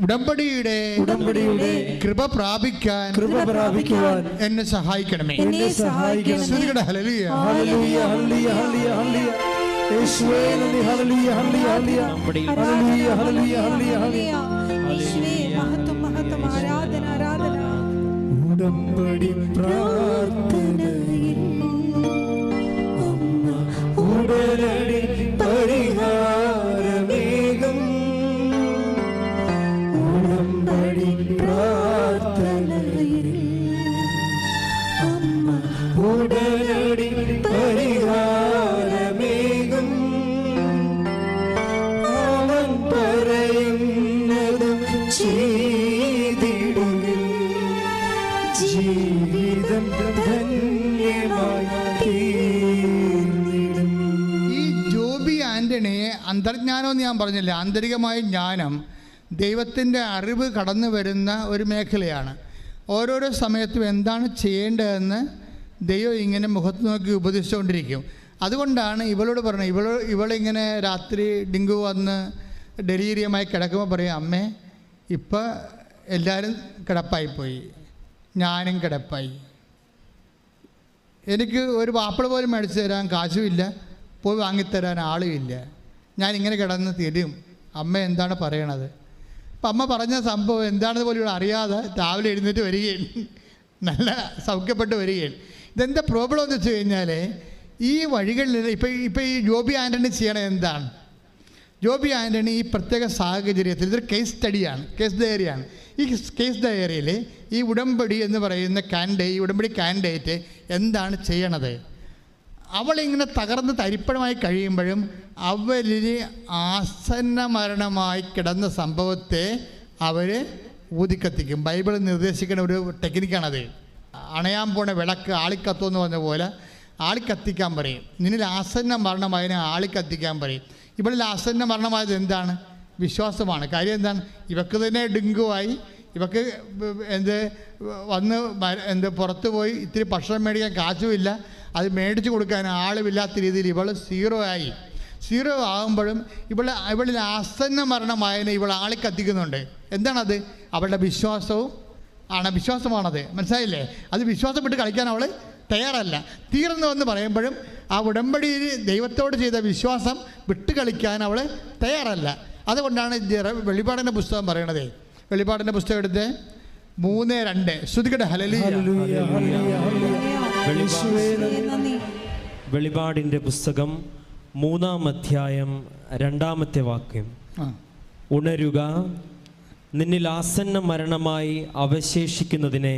ഉടമ്പടിയുടെ കൃപ പ്രാപിക്കാൻ എന്നെ സഹായിക്കണമേ. ഉടമ്പടി പ്രാർത്ഥനയിൽ ഉടനടി പരിഹാരമേകം. ഉടമ്പടി പ്രാർത്ഥനയിൽ ഉടനടി പരിഹാരമേകം. അവൻ പറയുന്നതും ചെയ്തിടുകിൽ ജീവിതം ധന്യമായി തീർന്നിടും. ഈ ജോബി ആൻ്റണിയെ അന്തർജ്ഞാനം എന്ന് ഞാൻ പറഞ്ഞില്ല, ആന്തരികമായ ജ്ഞാനം ദൈവത്തിൻ്റെ അറിവ് കടന്നു വരുന്ന ഒരു മേഖലയാണ്. ഓരോരോ സമയത്തും എന്താണ് ചെയ്യേണ്ടതെന്ന് ദൈവം ഇങ്ങനെ മുഖത്ത് നോക്കി ഉപദേശിച്ചുകൊണ്ടിരിക്കും. അതുകൊണ്ടാണ് ഇവളോട് പറഞ്ഞത്, ഇവളിങ്ങനെ രാത്രി ഡെങ്കു വന്ന് ഡെലീരിയമായി കിടക്കുമ്പോൾ പറയും, അമ്മേ ഇപ്പം എല്ലാവരും കിടപ്പായിപ്പോയി, ഞാനും കിടപ്പായി, എനിക്ക് ഒരു പാപ്പിള പോലും മേടിച്ച് തരാൻ കാശുമില്ല, പോയി വാങ്ങിത്തരാൻ ആളുമില്ല, ഞാനിങ്ങനെ കിടന്ന് തരും, അമ്മ എന്താണ് പറയണത്? അപ്പം അമ്മ പറഞ്ഞ സംഭവം എന്താണെന്ന് പോലും ഇവിടെ അറിയാതെ രാവിലെ എഴുന്നേറ്റ് വരികയും നല്ല സൗഖ്യപ്പെട്ട് വരികയും. ഇതെന്താ പ്രോബ്ലം എന്ന് വെച്ച് കഴിഞ്ഞാൽ ഈ വഴികളിൽ ഇപ്പം ഈ ജോബി ആൻ്റണി ചെയ്യണത് എന്താണ്? ജോബി ആൻ്റണി ഈ പ്രത്യേക സാഹചര്യത്തിൽ ഇതൊരു കേസ് സ്റ്റഡിയാണ്, കേസ് ഡയറിയാണ്. ഈ കേസ് ഡയറിയിൽ ഈ ഉടമ്പടി എന്ന് പറയുന്ന ഈ ഉടമ്പടി കാൻഡിഡേറ്റ് എന്താണ് ചെയ്യണത്? അവളിങ്ങനെ തകർന്ന് തരിപ്പണമായി കഴിയുമ്പോഴും അവരിൽ ആസന്ന മരണമായി കിടന്ന സംഭവത്തെ അവർ ഊതിക്കത്തിക്കും. ബൈബിൾ നിർദ്ദേശിക്കുന്ന ഒരു ടെക്നിക്കാണത്. അണയാൻ പോണ വിളക്ക് ആളിക്കത്തുമെന്ന് പറഞ്ഞ പോലെ ആളിക്കത്തിക്കാൻ പറയും. നിന്നിൽ ആസന്ന മരണമായതിനെ ആളിക്കത്തിക്കാൻ പറയും. ഇവളിൽ ആസന്ന മരണമായത് എന്താണ്? വിശ്വാസമാണ്. കാര്യം എന്താണ്? ഇവക്ക് തന്നെ ഡെങ്കുവായി, ഇവക്ക് വന്ന് പുറത്ത് പോയി ഇത്തിരി ഭക്ഷണം മേടിക്കാൻ കാശുമില്ല, അത് മേടിച്ച് കൊടുക്കാൻ ആളുമില്ലാത്ത രീതിയിൽ ഇവൾ സീറോ ആയി. സീറോ ആകുമ്പോഴും ഇവളിൽ ആസന്ന മരണമായതിനെ ഇവൾ ആളിക്കത്തിക്കുന്നുണ്ട്. എന്താണത്? അവളുടെ വിശ്വാസമാണത്. മനസ്സിലായില്ലേ? അത് വിശ്വാസം വിട്ട് കളിക്കാൻ അവൾ തയ്യാറല്ല. തീർന്നു എന്ന് പറയുമ്പോഴും ആ ഉടമ്പടിയിൽ ദൈവത്തോട് ചെയ്ത വിശ്വാസം വിട്ട് കളിക്കാൻ അവൾ തയ്യാറല്ല. അതുകൊണ്ടാണ് വെളിപാടിൻ്റെ പുസ്തകം പറയണത്. വെളിപാടിൻ്റെ പുസ്തകം എടുത്ത് 3:2 ശ്രുതികട ഹല്ലേലൂയ. വെളിപാടിൻ്റെ പുസ്തകം 3-ാം അധ്യായം 2-ാമത്തെ വാക്യം. ഉണരുക, നിന്നിൽ ആസന്ന മരണമായി അവശേഷിക്കുന്നതിനെ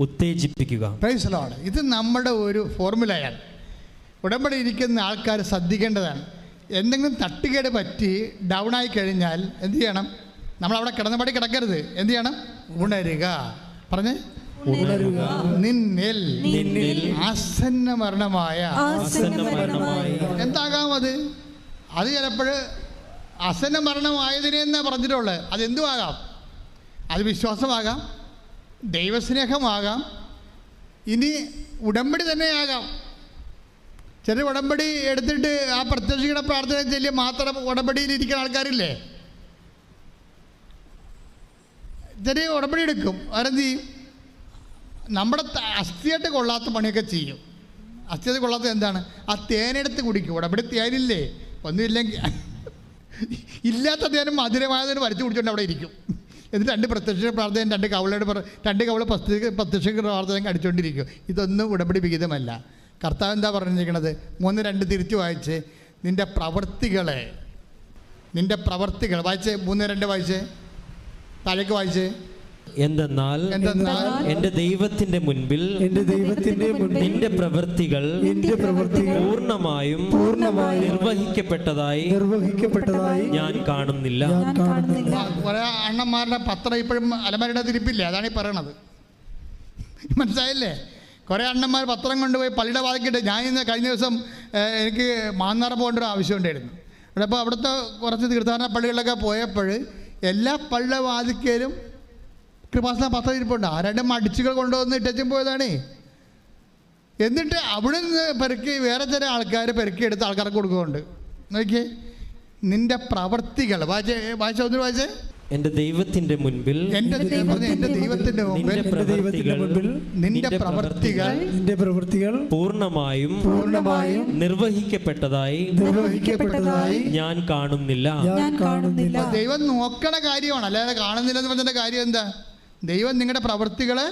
ഉത്തേജിപ്പിക്കുക. Praise Lord. ഇത് നമ്മുടെ ഒരു ഫോർമുലയാണ്. ഉടമ്പടി ഇരിക്കുന്ന ആൾക്കാർ ശ്രദ്ധിക്കേണ്ടതാണ്. എന്തെങ്കിലും തട്ടുകേട് പറ്റി ഡൗൺ ആയി കഴിഞ്ഞാൽ എന്ത് ചെയ്യണം? നമ്മളവിടെ കിടന്നപടി കിടക്കരുത്. എന്ത് ചെയ്യണം? ഉണരുക. പറഞ്ഞേ, ഉണരുക, നിന്നിൽ ആസന്ന മരണമായ. എന്താകാം അത്? അത് ചിലപ്പോൾ ആസന്ന മരണമായതിനെ എന്നാ പറഞ്ഞിട്ടുള്ളത്. അതെന്തുമാകാം? അത് വിശ്വാസമാകാം, ദൈവസ്നേഹമാകാം, ഇനി ഉടമ്പടി തന്നെയാകാം. ചില ഉടമ്പടി എടുത്തിട്ട് ആ പ്രത്യക്ഷയുടെ പ്രാർത്ഥന ചൊല്ലി മാത്രം ഉടമ്പടിയിൽ ഇരിക്കുന്ന ആൾക്കാരില്ലേ? ചെറിയ ഉടമ്പടി എടുക്കും, അവരെന്ത് ചെയ്യും? നമ്മുടെ അസ്ഥിയായിട്ട് കൊള്ളാത്ത പണിയൊക്കെ ചെയ്യും. അസ്ഥിയായിട്ട് കൊള്ളാത്ത എന്താണ്? ആ തേനെടുത്ത് കുടിക്കും. ഉടമ്പടി തേനില്ലേ? ഒന്നുമില്ലെങ്കിൽ ഇല്ലാത്ത തേനും മധുരമായതിന് വരച്ച് കുടിച്ചുകൊണ്ട് അവിടെ ഇരിക്കും. എന്നിട്ട് 2 പ്രത്യക്ഷ പ്രാർത്ഥന, 2 കവള പ്രത്യക്ഷ പ്രാർത്ഥന അടിച്ചുകൊണ്ടിരിക്കും. ഇതൊന്നും ഉടമ്പടി വിഹിതമല്ല. കർത്താവ് എന്താ പറഞ്ഞിരിക്കുന്നത്? 3:2 തിരിച്ചു വായിച്ച്, നിൻ്റെ പ്രവൃത്തികൾ വായിച്ച്. 3:2 വായിച്ച്, താഴേക്ക് വായിച്ച്. എന്തെന്നാൽ എന്റെ ദൈവത്തിന്റെ മുൻപിൽ നിന്റെ പ്രവൃത്തികൾ പൂർണ്ണമായും നിർവഹിക്കപ്പെട്ടതായി ഞാൻ കാണുന്നില്ല. കുറെ അണ്ണന്മാരുടെ പത്രം ഇപ്പോഴും അലമാരയുടെ തിരിപ്പില്ലേ? അതാണ് ഈ പറയണത്. മനസ്സിലായില്ലേ? കുറേ അണ്ണന്മാർ പത്രം കൊണ്ടുപോയി പള്ളിയുടെ വാതിക്കിട്ട്. ഞാൻ ഇന്ന് കഴിഞ്ഞ ദിവസം എനിക്ക് മാന്നാർ പോകേണ്ട ഒരു ആവശ്യമുണ്ടായിരുന്നു. അപ്പോൾ അവിടുത്തെ കുറച്ച് തീർത്ഥാടന പള്ളികളിലൊക്കെ പോയപ്പോൾ എല്ലാ പള്ളിയുടെ വാതിക്കലും കൃപാസന പത്രം ഇരിപ്പുണ്ട്. ആരുടെ മടിച്ചുകൾ കൊണ്ടുവന്ന് ഇട്ടും പോയതാണ്. എന്നിട്ട് അവിടെ നിന്ന് പെറുക്കി വേറെ ചില ആൾക്കാർ പെറുക്കിയെടുത്ത് ആൾക്കാർക്ക് കൊടുക്കുന്നുണ്ട്. നോക്കിയേ, നിന്റെ പ്രവൃത്തികൾ വായിച്ചേ. എന്റെ ദൈവത്തിന്റെ മുൻപിൽ നിന്റെ പ്രവൃത്തികൾ പൂർണ്ണമായും നിർവഹിക്കപ്പെട്ടതായി ഞാൻ കാണുന്നില്ല. ദൈവം നോക്കണ കാര്യമാണ്, അല്ലാതെ കാണുന്നില്ലെന്ന് പറഞ്ഞ കാര്യം എന്താ? ദൈവം നിങ്ങളുടെ പ്രവൃത്തികളെ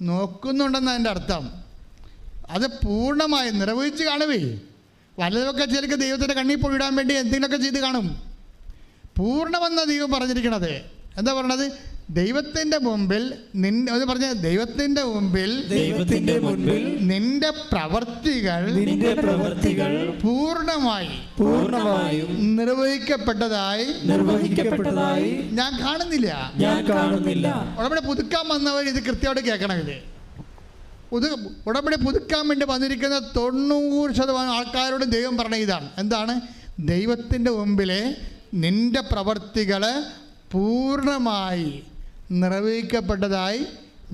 നോക്കുന്നുണ്ടെന്ന് അതിൻ്റെ അർത്ഥം. അത് പൂർണ്ണമായി നിർവഹിച്ച് കാണുവേ. വല്ലതൊക്കെ ചിലക്ക് ദൈവത്തിൻ്റെ കണ്ണിൽ പൊഴിടാൻ വേണ്ടി എന്തെങ്കിലുമൊക്കെ ചെയ്ത് കാണും. പൂർണ്ണമെന്ന ദൈവം പറഞ്ഞിരിക്കണത്. എന്താ പറയണത്? ദൈവത്തിൻ്റെ മുമ്പിൽ ദൈവത്തിൻ്റെ മുമ്പിൽ നിന്റെ പ്രവൃത്തികൾ പൂർണ്ണമായും നിർവഹിക്കപ്പെട്ടതായി ഞാൻ കാണുന്നില്ല. ഉടമ്പടി പുതുക്കാൻ വന്നവർ ഇത് കൃത്യമായിട്ട് കേൾക്കണം. ഇത് ഉടമ്പടി പുതുക്കാൻ വേണ്ടി വന്നിരിക്കുന്ന 90% ആൾക്കാരോട് ദൈവം പറഞ്ഞ ഇതാണ്. എന്താണ്? ദൈവത്തിൻ്റെ മുമ്പിലെ നിന്റെ പ്രവൃത്തികൾ പൂർണ്ണമായി നിർവഹിക്കപ്പെട്ടതായി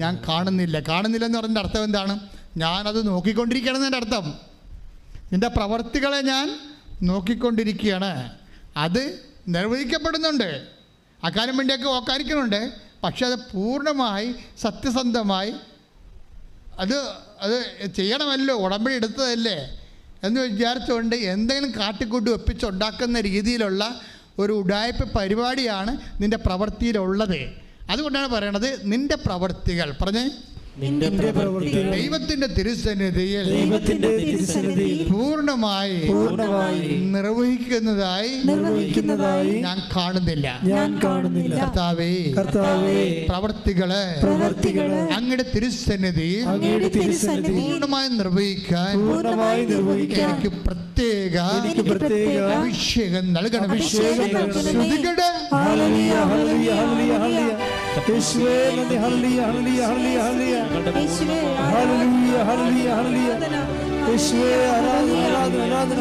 ഞാൻ കാണുന്നില്ല. കാണുന്നില്ലെന്ന് പറഞ്ഞതിൻ്റെ അർത്ഥം എന്താണ്? ഞാനത് നോക്കിക്കൊണ്ടിരിക്കുകയാണ് എൻ്റെ അർത്ഥം. നിൻ്റെ പ്രവർത്തികളെ ഞാൻ നോക്കിക്കൊണ്ടിരിക്കുകയാണ്. അത് നിർവഹിക്കപ്പെടുന്നുണ്ട്, അക്കാര്യം വേണ്ടിയൊക്കെ ഓക്കാനിക്കുന്നുണ്ട്. പക്ഷെ അത് പൂർണ്ണമായി സത്യസന്ധമായി അത് ചെയ്യണമല്ലോ, ഉടമ്പടി എടുത്തതല്ലേ എന്ന് വിചാരിച്ചുകൊണ്ട് എന്തെങ്കിലും കാട്ടിക്കൂട്ടി ഒപ്പിച്ചുണ്ടാക്കുന്ന രീതിയിലുള്ള ഒരു ഉഡായിപ്പ് പരിപാടിയാണ് നിൻ്റെ പ്രവൃത്തിയിലുള്ളത്. അതുകൊണ്ടാണ് പറയണത് നിൻ്റെ പ്രവൃത്തികൾ പറഞ്ഞേ ദൈവത്തിന്റെ തിരുസന്നിധിയിൽ പൂർണ്ണമായി നിർവഹിക്കുന്നതായി ഞാൻ കാണുന്നില്ല. കർത്താവേ, പ്രവൃത്തികളെ അങ്ങയുടെ തിരുസന്നിധിയിൽ പൂർണ്ണമായി നിർവഹിക്കാൻ എനിക്ക് പ്രത്യേക അഭിഷേകം നൽകണം. ശ്രുതികടെ യേശുവേ നന്ദി. ഹല്ലേലൂയ ഹല്ലേലൂയ ഹല്ലേലൂയ ഹല്ലേലൂയ ഹല്ലേലൂയ ഹല്ലേലൂയ ഹല്ലേലൂയ യേശുവേ ആരാധന ആരാധന ആരാധന.